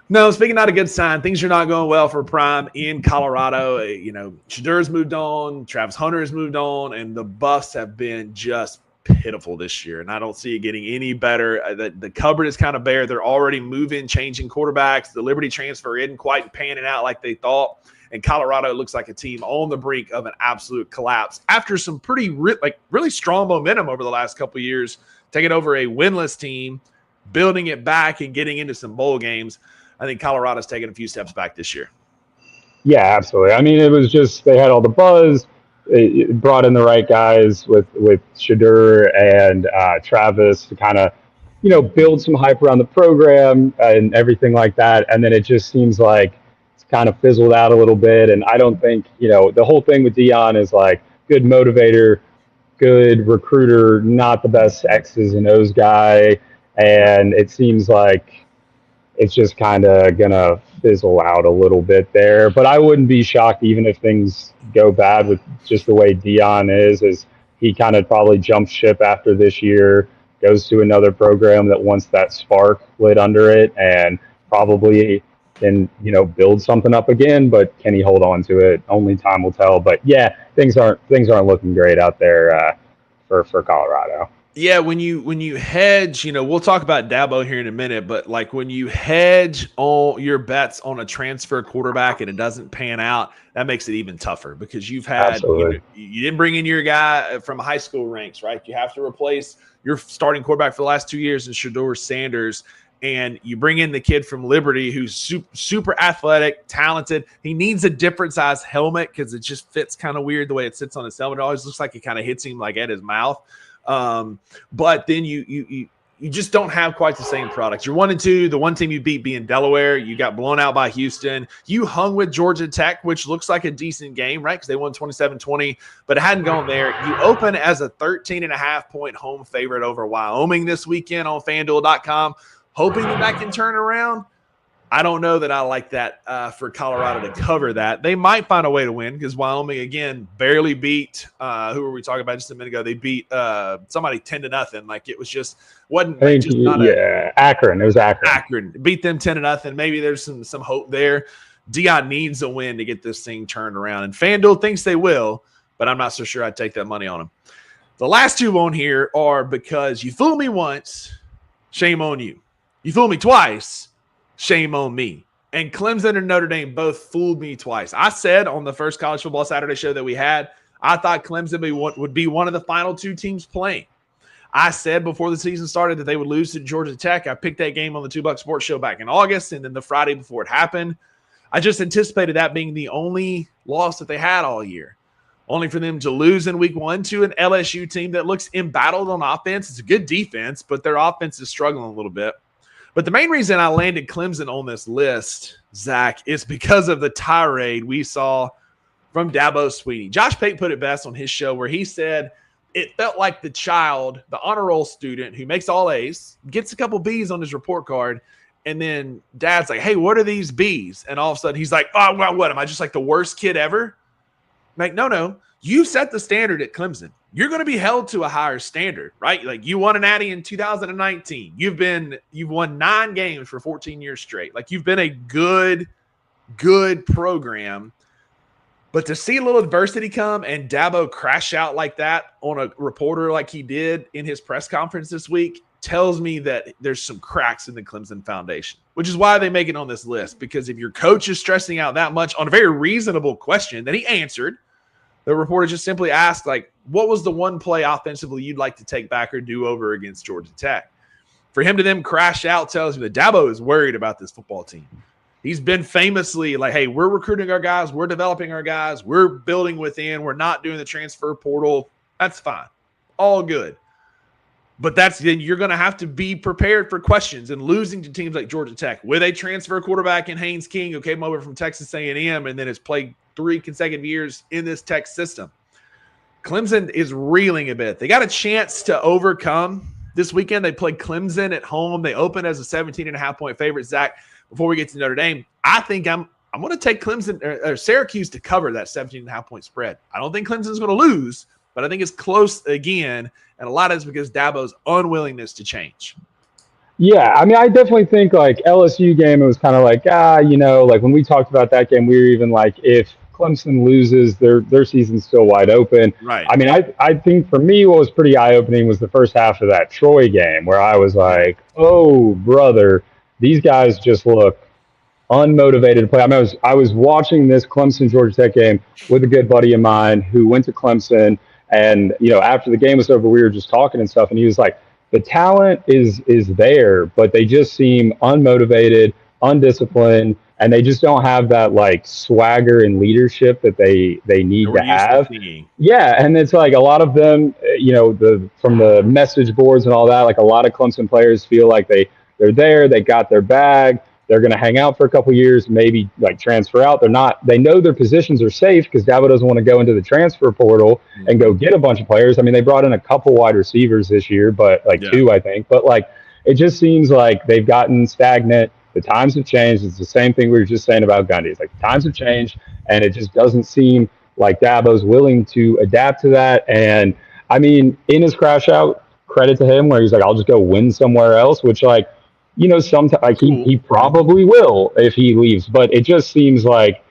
No, speaking not a good sign, things are not going well for Prime in Colorado. Shedur's moved on, Travis Hunter has moved on, and the Buffs have been just pitiful this year. And I don't see it getting any better. The cupboard is kind of bare. They're already changing quarterbacks. The Liberty transfer isn't quite panning out like they thought. And Colorado looks like a team on the brink of an absolute collapse after some pretty really strong momentum over the last couple of years, taking over a winless team, building it back and getting into some bowl games. I think Colorado's taken a few steps back this year. Yeah, absolutely. I mean, it was just they had all the buzz. It brought in the right guys with Shedur and Travis to kind of, build some hype around the program and everything like that. And then it just seems like it's kind of fizzled out a little bit. And I don't think, the whole thing with Deion is like good motivator, good recruiter, not the best X's and O's guy. And it seems like it's just kind of going to fizzle out a little bit there. But I wouldn't be shocked even if things go bad with just the way Deion is he kind of probably jumps ship after this year, goes to another program that wants that spark lit under it and probably can, build something up again. But can he hold on to it? Only time will tell. But yeah, things aren't looking great out there for Colorado. Yeah, when you hedge, we'll talk about Dabo here in a minute, but like when you hedge all your bets on a transfer quarterback and it doesn't pan out, that makes it even tougher because you've had you didn't bring in your guy from high school ranks, right? You have to replace your starting quarterback for the last 2 years in Shedeur Sanders, and you bring in the kid from Liberty who's super athletic, talented. He needs a different size helmet because it just fits kind of weird the way it sits on his helmet. It always looks like it kind of hits him like at his mouth. But then you just don't have quite the same products. You're 1-2. The one team you beat being Delaware, you got blown out by Houston. You hung with Georgia Tech, which looks like a decent game, right? Because they won 27-20, but it hadn't gone there. You open as a 13.5-point home favorite over Wyoming this weekend on FanDuel.com, hoping that can turn around. I don't know that I like that for Colorado to cover that. They might find a way to win because Wyoming, again, barely beat who were we talking about just a minute ago? They beat somebody 10-0. Like it was just wasn't like just not Akron. It was Akron. Akron beat them 10-0. Maybe there's some hope there. Deion needs a win to get this thing turned around, and FanDuel thinks they will, but I'm not so sure I'd take that money on them. The last two on here are because you fooled me once, shame on you. You fooled me twice. Shame on me. And Clemson and Notre Dame both fooled me twice. I said on the first College Football Saturday show that we had, I thought Clemson would be one of the final 2 teams playing. I said before the season started that they would lose to Georgia Tech. I picked that game on the 2 Buck Sports Show back in August, and then the Friday before it happened. I just anticipated that being the only loss that they had all year, only for them to lose in week 1 to an LSU team that looks embattled on offense. It's a good defense, but their offense is struggling a little bit. But the main reason I landed Clemson on this list, Zach, is because of the tirade we saw from Dabo Swinney. Josh Pate put it best on his show where he said it felt like the child, the honor roll student who makes all A's, gets a couple B's on his report card, and then dad's like, hey, what are these B's? And all of a sudden he's like, oh, well, what? Am I just like the worst kid ever? Like, no. You set the standard at Clemson. You're going to be held to a higher standard, right? Like, you won a natty in 2019. You've won 9 games for 14 years straight. Like, you've been a good program. But to see a little adversity come and Dabo crash out like that on a reporter like he did in his press conference this week tells me that there's some cracks in the Clemson foundation, which is why they make it on this list. Because if your coach is stressing out that much on a very reasonable question that he answered, the reporter just simply asked, like, what was the one play offensively you'd like to take back or do over against Georgia Tech? For him to then crash out tells me that Dabo is worried about this football team. He's been famously like, hey, we're recruiting our guys. We're developing our guys. We're building within. We're not doing the transfer portal. That's fine. All good. But then you're going to have to be prepared for questions and losing to teams like Georgia Tech with a transfer quarterback in Haynes King who came over from Texas A&M and then has played 3 consecutive years in this Tech system. Clemson is reeling a bit. They got a chance to overcome this weekend. They played Clemson at home. They opened as a 17.5-point favorite. Zach, before we get to Notre Dame, I think I'm going to take Clemson or Syracuse to cover that 17.5-point spread. I don't think Clemson's going to lose, but I think it's close again, and a lot of it's because Dabo's unwillingness to change. Yeah, I mean, I definitely think like LSU game, it was kind of like, like when we talked about that game, we were even like, if Clemson loses, their season's still wide open. Right. I mean, I think for me, what was pretty eye-opening was the first half of that Troy game where I was like, oh, brother, these guys just look unmotivated to play. I mean, I was watching this Clemson Georgia Tech game with a good buddy of mine who went to Clemson, and after the game was over, we were just talking and stuff, and he was like, the talent is there, but they just seem unmotivated, undisciplined, and they just don't have that like swagger and leadership that they need to have. Yeah, and it's like a lot of them, from the message boards and all that, like a lot of Clemson players feel like they're there, they got their bag, they're going to hang out for a couple years, maybe like transfer out. They know their positions are safe because Dabo doesn't want to go into the transfer portal and go get a bunch of players. I mean, they brought in a couple wide receivers this year, but 2, I think. But like, it just seems like they've gotten stagnant. The times have changed. It's the same thing we were just saying about Gundy. It's like the times have changed, and it just doesn't seem like Dabo's willing to adapt to that. And I mean, in his crash out, credit to him, where he's like, I'll just go win somewhere else, which like, sometimes like he probably will if he leaves, but it just seems like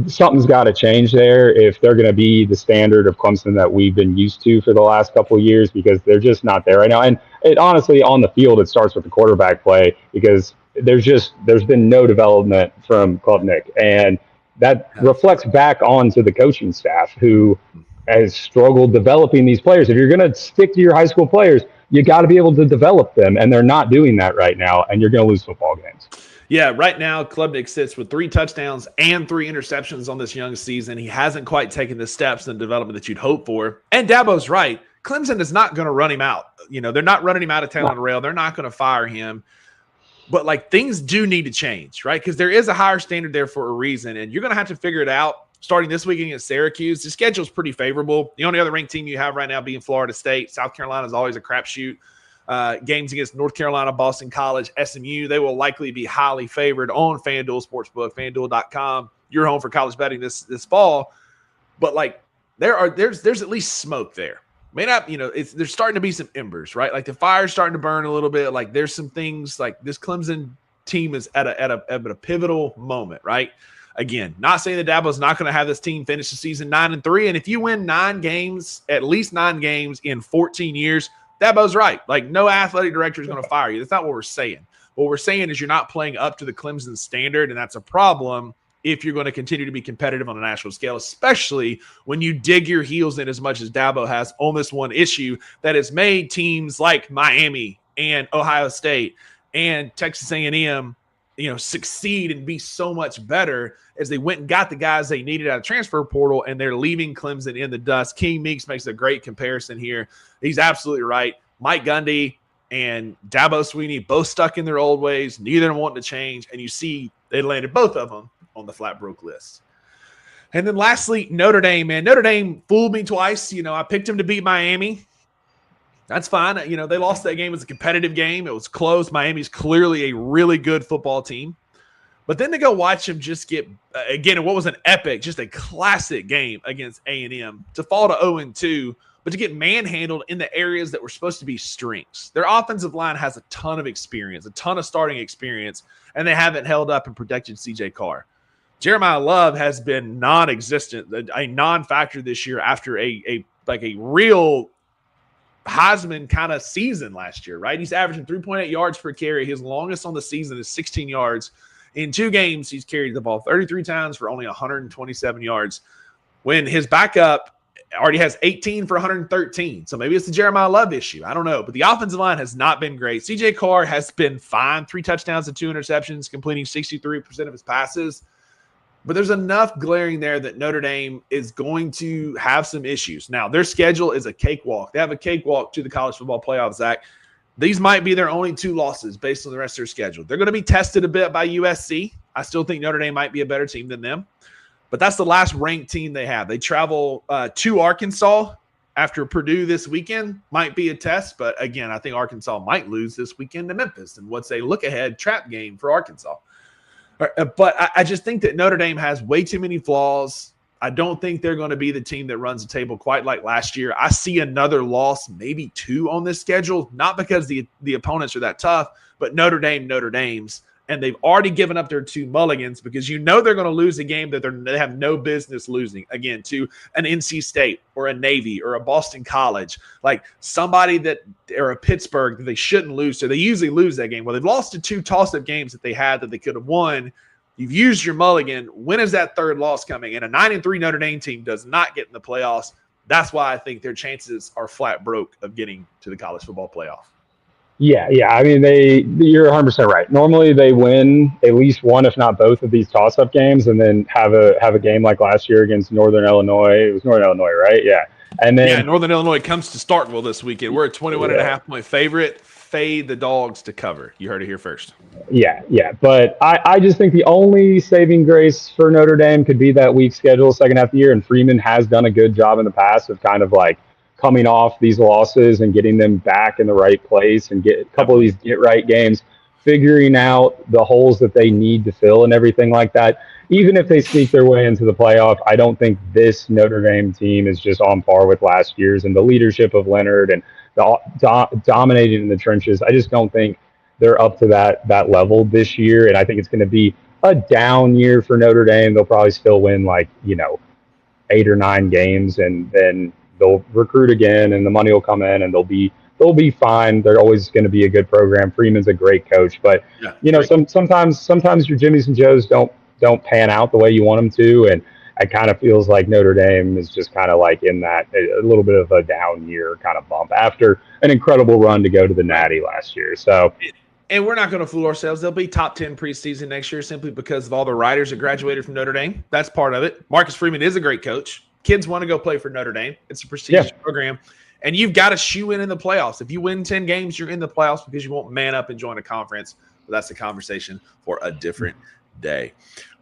something's got to change there if they're going to be the standard of Clemson that we've been used to for the last couple of years, because they're just not there right now. And it honestly, on the field, it starts with the quarterback play, because there's been no development from Klubnik, and that reflects back onto the coaching staff who has struggled developing these players. If you're going to stick to your high school players, you got to be able to develop them, and they're not doing that right now, and you're going to lose football games. Yeah, right now, Klubnik sits with 3 touchdowns and 3 interceptions on this young season. He hasn't quite taken the steps in development that you'd hope for. And Dabo's right. Clemson is not going to run him out. They're not running him out of town on the rail. They're not going to fire him. But, like, things do need to change, right? Because there is a higher standard there for a reason, and you're going to have to figure it out. Starting this week against Syracuse, the schedule's pretty favorable. The only other ranked team you have right now being Florida State. South Carolina is always a crapshoot. Games against North Carolina, Boston College, SMU, they will likely be highly favored on FanDuel Sportsbook, FanDuel.com. Your home for college betting this fall. But like there's at least smoke there. May not, there's starting to be some embers, right? Like the fire's starting to burn a little bit. Like there's some things, like this Clemson team is at a pivotal moment, right? Again, not saying that Dabo's not going to have this team finish the season 9-3. And if you win 9 games, at least 9 games in 14 years, Dabo's right. Like, no athletic director is going to fire you. That's not what we're saying. What we're saying is you're not playing up to the Clemson standard, and that's a problem if you're going to continue to be competitive on a national scale, especially when you dig your heels in as much as Dabo has on this one issue that has made teams like Miami and Ohio State and Texas A&M succeed and be so much better as they went and got the guys they needed out of transfer portal, and they're leaving Clemson in the dust. King Meeks makes a great comparison here. He's absolutely right. Mike Gundy and Dabo Swinney both stuck in their old ways, neither of them wanting to change, and you see they landed both of them on the flat broke list. And then lastly, Notre Dame, man. Notre Dame fooled me twice. I picked them to beat Miami. That's fine. They lost that game. It was a competitive game. It was close. Miami's clearly a really good football team. But then to go watch them just get, again, what was an epic, just a classic game against A&M, to fall to 0-2, but to get manhandled in the areas that were supposed to be strengths. Their offensive line has a ton of experience, a ton of starting experience, and they haven't held up and protected C.J. Carr. Jeremiah Love has been non-existent, a non-factor this year after a real Heisman kind of season last year, right? He's averaging 3.8 yards per carry. His longest on the season is 16 yards. In 2 games, he's carried the ball 33 times for only 127 yards, when his backup already has 18 for 113. So maybe it's the Jeremiah Love issue. I don't know. But the offensive line has not been great. C.J. Carr has been fine. 3 touchdowns and 2 interceptions, completing 63% of his passes. But there's enough glaring there that Notre Dame is going to have some issues. Now, their schedule is a cakewalk. They have a cakewalk to the college football playoff, Zach. These might be their only 2 losses based on the rest of their schedule. They're going to be tested a bit by USC. I still think Notre Dame might be a better team than them. But that's the last ranked team they have. They travel to Arkansas after Purdue this weekend. Might be a test. But, again, I think Arkansas might lose this weekend to Memphis. And what's a look-ahead trap game for Arkansas. But I just think that Notre Dame has way too many flaws. I don't think they're going to be the team that runs the table quite like last year. I see another loss, maybe 2 on this schedule, not because the opponents are that tough, but Notre Dame's. And they've already given up their 2 mulligans because they're going to lose a game that they have no business losing, again, to an NC State or a Navy or a Boston College, like somebody or a Pittsburgh that they shouldn't lose to. They usually lose that game. Well, they've lost to 2 toss-up games that they had that they could have won. You've used your mulligan. When is that 3rd loss coming? And a 9-3 Notre Dame team does not get in the playoffs. That's why I think their chances are flat broke of getting to the college football playoff. Yeah. I mean, you're 100% right. Normally they win at least one, if not both, of these toss-up games, and then have a game like last year against Northern Illinois. It was Northern Illinois, right? Yeah. And then Northern Illinois comes to Starkville this weekend. We're a 21.5 point favorite. Fade the dogs to cover. You heard it here first. Yeah. But I just think the only saving grace for Notre Dame could be that weak schedule second half of the year, and Freeman has done a good job in the past of kind of like coming off these losses and getting them back in the right place and get a couple of these get-right games, figuring out the holes that they need to fill and everything like that. Even if they sneak their way into the playoff, I don't think this Notre Dame team is just on par with last year's, and the leadership of Leonard and dominating in the trenches. I just don't think they're up to that level this year, and I think it's going to be a down year for Notre Dame. They'll probably still win 8 or 9 games, and then they'll recruit again, and the money will come in, and they'll be fine. They're always going to be a good program. Freeman's a great coach, but sometimes your Jimmies and Joes don't pan out the way you want them to, and it kind of feels like Notre Dame is just kind of like in that a little bit of a down year kind of bump after an incredible run to go to the Natty last year. So. And we're not going to fool ourselves. They'll be top 10 preseason next year simply because of all the writers that graduated from Notre Dame. That's part of it. Marcus Freeman is a great coach. Kids want to go play for Notre Dame. It's a prestigious program. And you've got to shoe in the playoffs. If you win 10 games, you're in the playoffs because you won't man up and join a conference. But that's a conversation for a different day.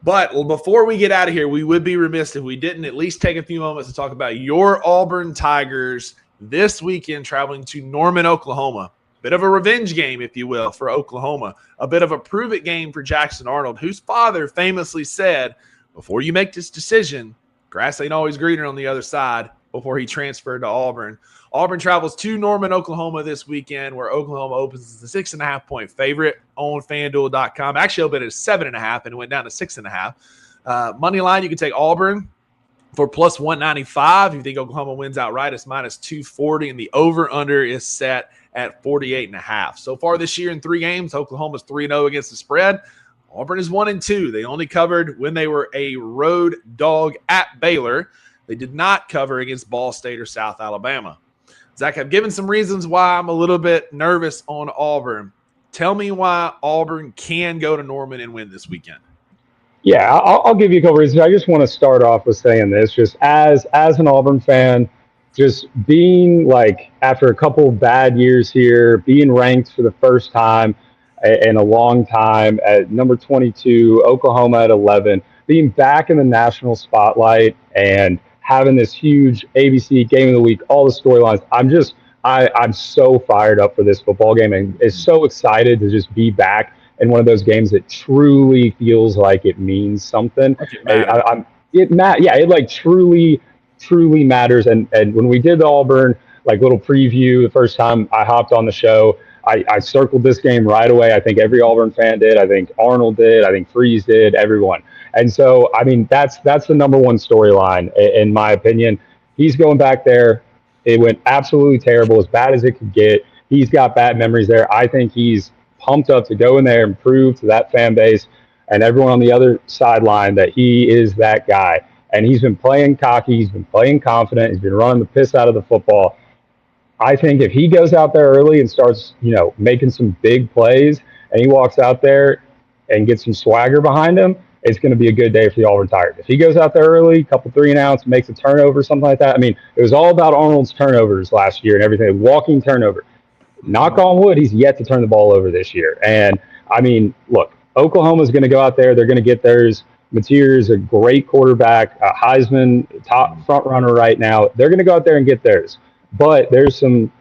But before we get out of here, we would be remiss if we didn't at least take a few moments to talk about your Auburn Tigers this weekend traveling to Norman, Oklahoma. Bit of a revenge game, if you will, for Oklahoma. A bit of a prove-it game for Jackson Arnold, whose father famously said, before you make this decision, grass ain't always greener on the other side, before he transferred to Auburn. Auburn travels to Norman, Oklahoma this weekend, where Oklahoma opens as a 6.5 point favorite on FanDuel.com. Actually, opened at 7.5 and it went down to 6.5. Money line, you can take Auburn for plus 195. If you think Oklahoma wins outright, it's minus 240, and the over-under is set at 48.5. So far this year in 3 games, Oklahoma's 3-0 against the spread. Auburn is 1-2. They only covered when they were a road dog at Baylor. They did not cover against Ball State or South Alabama. Zach, I've given some reasons why I'm a little bit nervous on Auburn. Tell me why Auburn can go to Norman and win this weekend. Yeah, I'll give you a couple reasons. I just want to start off with saying this, just as an Auburn fan, just being after a couple of bad years here, being ranked for the first time in a long time at number 22, Oklahoma at 11. being back in the national spotlight and having this huge ABC game of the week, all the storylines. I'm so fired up for this football game and is so excited to just be back in one of those games that truly feels like it means something. It like truly matters. And when we did the Auburn like little preview the first time I hopped on the show, I circled this game right away. I think every Auburn fan did. I think Arnold did. I think Freeze did. Everyone. And so, I mean, that's the number one storyline in my opinion. He's going back there. It went absolutely terrible, as bad as it could get. He's got bad memories there. I think he's pumped up to go in there and prove to that fan base and everyone on the other sideline that he is that guy. And he's been playing cocky. He's been playing confident. He's been running the piss out of the football. I think if he goes out there early and starts, making some big plays, and he walks out there and gets some swagger behind him, it's going to be a good day for the Auburn Tigers. If he goes out there early, a couple 3-and-outs, makes a turnover, something like that. I mean, it was all about Arnold's turnovers last year and everything, walking turnover. Knock on wood, he's yet to turn the ball over this year. And, I mean, look, Oklahoma's going to go out there. They're going to get theirs. Mateer's a great quarterback, a Heisman top front runner right now. They're going to go out there and get theirs. But there's some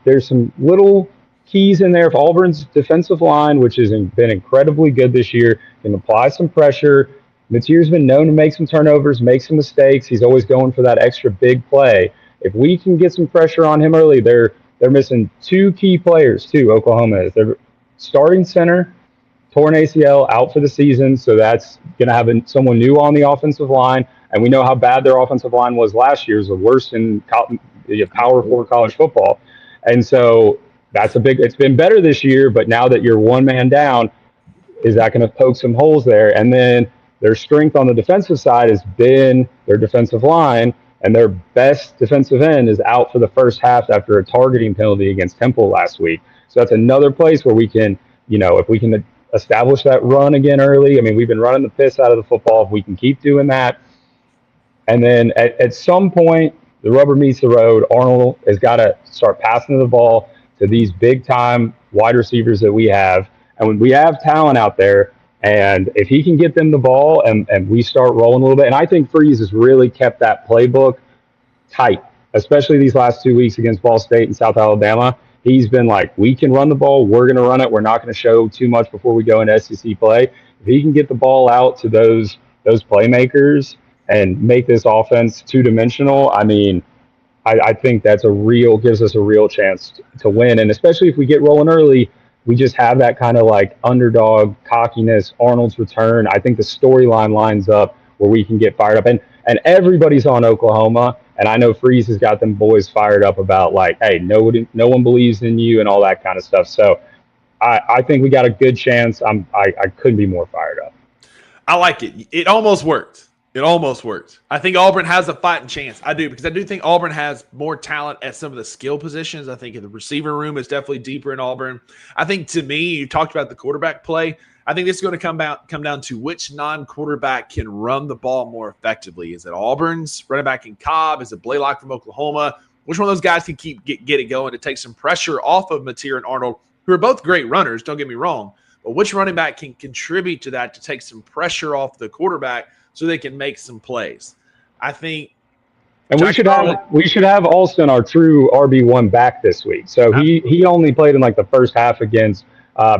little keys in there. If Auburn's defensive line, which has been incredibly good this year, can apply some pressure. Mateer's been known to make some turnovers, make some mistakes. He's always going for that extra big play. If we can get some pressure on him early, they're missing two key players too. Oklahoma is their starting center, torn ACL, out for the season, so that's going to have someone new on the offensive line. And we know how bad their offensive line was last year. It was the worst in Power 4 college football. And so it's been better this year, but now that you're one man down, is that going to poke some holes there? And then their strength on the defensive side has been their defensive line, and their best defensive end is out for the first half after a targeting penalty against Temple last week. So that's another place where we can, if we can establish that run again early. I mean, we've been running the piss out of the football. If we can keep doing that, and then at some point, the rubber meets the road. Arnold has got to start passing the ball to these big-time wide receivers that we have. And when we have talent out there, and if he can get them the ball and we start rolling a little bit, and I think Freeze has really kept that playbook tight, especially these last 2 weeks against Ball State and South Alabama. He's been like, we can run the ball. We're going to run it. We're not going to show too much before we go into SEC play. If he can get the ball out to those playmakers and make this offense two-dimensional, I mean, I think gives us a real chance to win. And especially if we get rolling early, we just have that kind of like underdog cockiness, Arnold's return. I think the storyline lines up where we can get fired up. And everybody's on Oklahoma. And I know Freeze has got them boys fired up about like, hey, no one believes in you and all that kind of stuff. So I think we got a good chance. I couldn't be more fired up. I like it. It almost worked. I think Auburn has a fighting chance. I do, because I do think Auburn has more talent at some of the skill positions. I think the receiver room is definitely deeper in Auburn. I think, to me, you talked about the quarterback play. I think this is going to come down to which non-quarterback can run the ball more effectively. Is it Auburn's running back in Cobb? Is it Blaylock from Oklahoma? Which one of those guys can get it going to take some pressure off of Mateer and Arnold, who are both great runners, don't get me wrong. But which running back can contribute to that to take some pressure off the quarterback so they can make some plays? I think. And we should have Alston, our true RB1, back this week. So he only played in like the first half against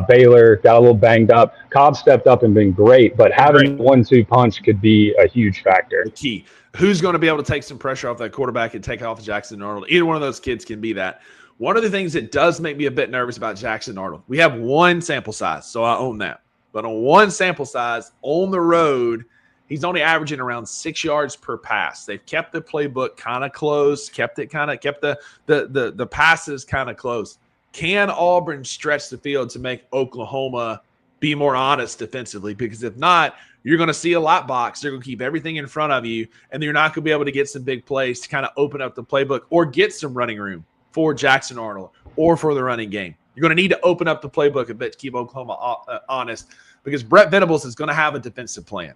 Baylor, got a little banged up. Cobb stepped up and been great, but having 1-2 punch could be a huge factor. The key. Who's going to be able to take some pressure off that quarterback and take it off Jackson Arnold? Either one of those kids can be that. One of the things that does make me a bit nervous about Jackson Arnold, we have one sample size, so I own that. But on one sample size, on the road, he's only averaging around 6 yards per pass. They've kept the playbook kind of close, kept the passes kind of close. Can Auburn stretch the field to make Oklahoma be more honest defensively? Because if not, you're going to see a lot box. They're going to keep everything in front of you, and you're not going to be able to get some big plays to kind of open up the playbook or get some running room for Jackson Arnold or for the running game. You're going to need to open up the playbook a bit to keep Oklahoma honest, because Brett Venables is going to have a defensive plan.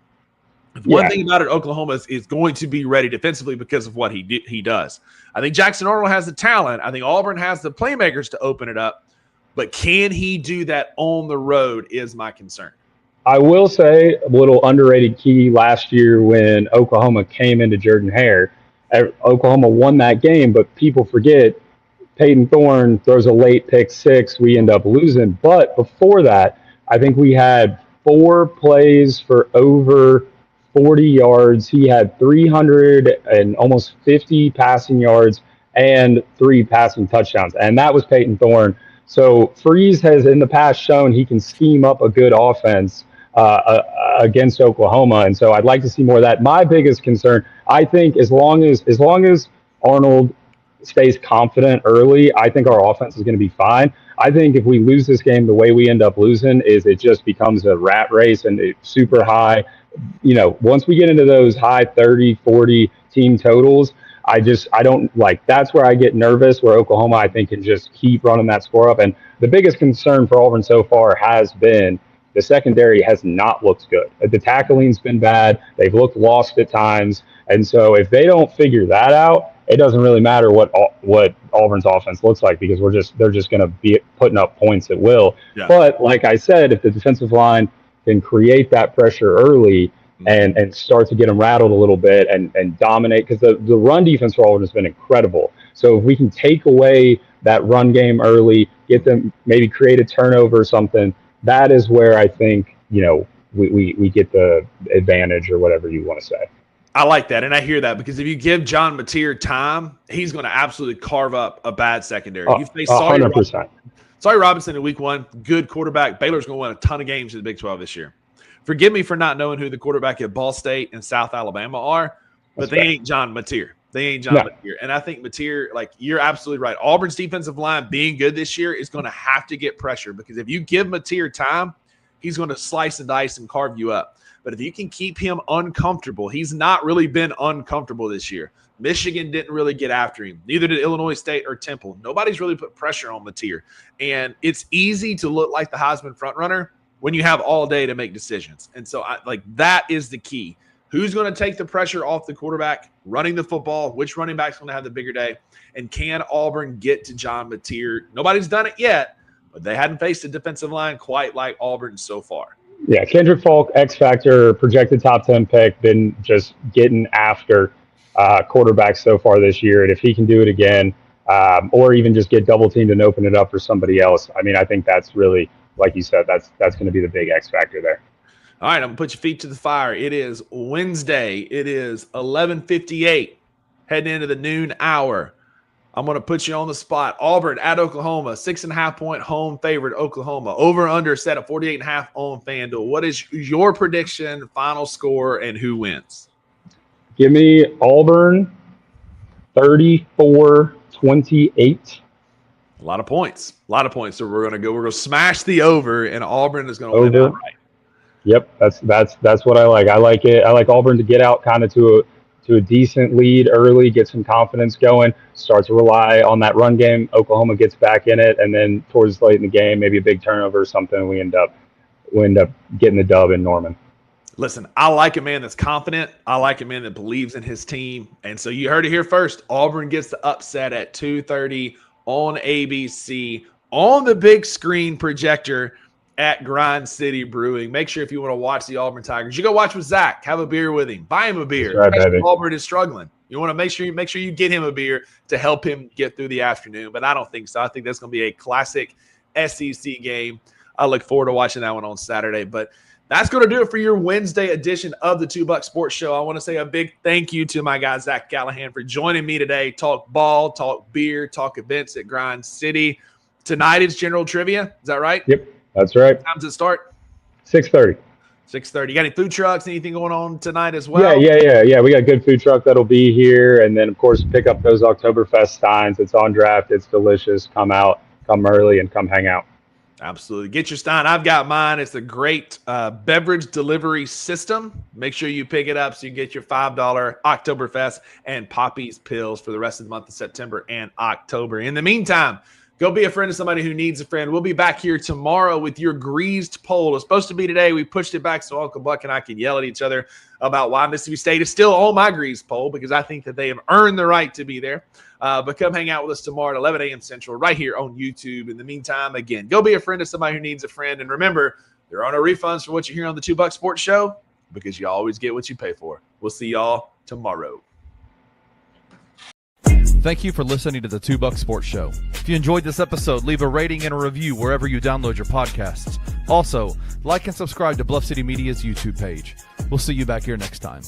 One thing about it, Oklahoma is going to be ready defensively because of what he does. I think Jackson Arnold has the talent. I think Auburn has the playmakers to open it up. But can he do that on the road is my concern. I will say a little underrated key last year when Oklahoma came into Jordan-Hare. Oklahoma won that game, but people forget Peyton Thorne throws a late pick six. We end up losing. But before that, I think we had 4 plays for over 40 yards. He had 300 and almost 50 passing yards and 3 passing touchdowns. And that was Peyton Thorne. So Freeze has in the past shown he can scheme up a good offense against Oklahoma. And so I'd like to see more of that. My biggest concern, I think, as long as Arnold stays confident early, I think our offense is going to be fine. I think if we lose this game the way we end up losing is it just becomes a rat race and it's super high. Once we get into those high 30, 40 team totals, I don't like, that's where I get nervous, where Oklahoma, I think, can just keep running that score up. And the biggest concern for Auburn so far has been the secondary has not looked good. The tackling's been bad. They've looked lost at times. And so if they don't figure that out, it doesn't really matter what Auburn's offense looks like, because they're just going to be putting up points at will. Yeah. But like I said, if the defensive line can create that pressure early and start to get them rattled a little bit and dominate, because the run defense for Auburn has been incredible. So if we can take away that run game early, get them maybe create a turnover or something, that is where I think we get the advantage, or whatever you want to say. I like that, and I hear that, because if you give John Mateer time, he's going to absolutely carve up a bad secondary. You faced 100%. Sawyer Robinson in week 1, good quarterback. Baylor's going to win a ton of games in the Big 12 this year. Forgive me for not knowing who the quarterback at Ball State and South Alabama are, but they ain't John Mateer. Mateer. And I think Mateer, like, you're absolutely right. Auburn's defensive line being good this year is going to have to get pressure, because if you give Mateer time, he's going to slice and dice and carve you up. But if you can keep him uncomfortable, he's not really been uncomfortable this year. Michigan didn't really get after him. Neither did Illinois State or Temple. Nobody's really put pressure on Mateer. And it's easy to look like the Heisman frontrunner when you have all day to make decisions. And so that is the key. Who's going to take the pressure off the quarterback running the football? Which running back's going to have the bigger day? And can Auburn get to John Mateer? Nobody's done it yet, but they hadn't faced a defensive line quite like Auburn so far. Yeah, Kendrick Falk, X Factor, projected top 10 pick, been just getting after quarterbacks so far this year. And if he can do it again, or even just get double teamed and open it up for somebody else, I mean, I think that's really, like you said, that's going to be the big X Factor there. All right, I'm going to put your feet to the fire. It is Wednesday. It is 11:58, heading into the noon hour. I'm going to put you on the spot. Auburn at Oklahoma, 6.5-point home favorite Oklahoma. Over under set at 48.5 on FanDuel. What is your prediction, final score, and who wins? Give me Auburn 34-28. A lot of points. So we're going to smash the over, and Auburn is going to win outright. Yep, that's what I like. I like it. I like Auburn to get out kind of to a decent lead early, get some confidence going, start to rely on that run game. Oklahoma gets back in it, and then towards late in the game, maybe a big turnover or something, we end up getting the dub in Norman. Listen, I like a man that's confident. I like a man that believes in his team. And so you heard it here first. Auburn gets the upset at 2:30 on ABC on the big screen projector at Grind City Brewing. Make sure if you want to watch the Auburn Tigers, you go watch with Zach. Have a beer with him. Buy him a beer. Right, baby. Auburn is struggling. You want to make sure you get him a beer to help him get through the afternoon. But I don't think so. I think that's going to be a classic SEC game. I look forward to watching that one on Saturday. But that's going to do it for your Wednesday edition of the 2 Buck Sports Show. I want to say a big thank you to my guy, Zach Callahan, for joining me today. Talk ball, talk beer, talk events at Grind City. Tonight is general trivia. Is that right? Yep. That's right. What time does it start? 6:30. 6:30. You got any food trucks? Anything going on tonight as well? Yeah. We got a good food truck that'll be here. And then, of course, pick up those Oktoberfest steins. It's on draft. It's delicious. Come out, come early, and come hang out. Absolutely. Get your stein. I've got mine. It's a great beverage delivery system. Make sure you pick it up so you get your $5 Oktoberfest and Poppy's pills for the rest of the month of September and October. In the meantime, go be a friend of somebody who needs a friend. We'll be back here tomorrow with your greased poll. It's supposed to be today. We pushed it back so Uncle Buck and I can yell at each other about why Mississippi State is still on my greased poll, because I think that they have earned the right to be there. But come hang out with us tomorrow at 11 a.m. Central right here on YouTube. In the meantime, again, go be a friend of somebody who needs a friend. And remember, There are no refunds for what you hear on the $2 Sports Show because you always get what you pay for. We'll see y'all tomorrow. Thank you for listening to the $2 Sports Show. If you enjoyed this episode, leave a rating and a review wherever you download your podcasts. Also, like and subscribe to Bluff City Media's YouTube page. We'll see you back here next time.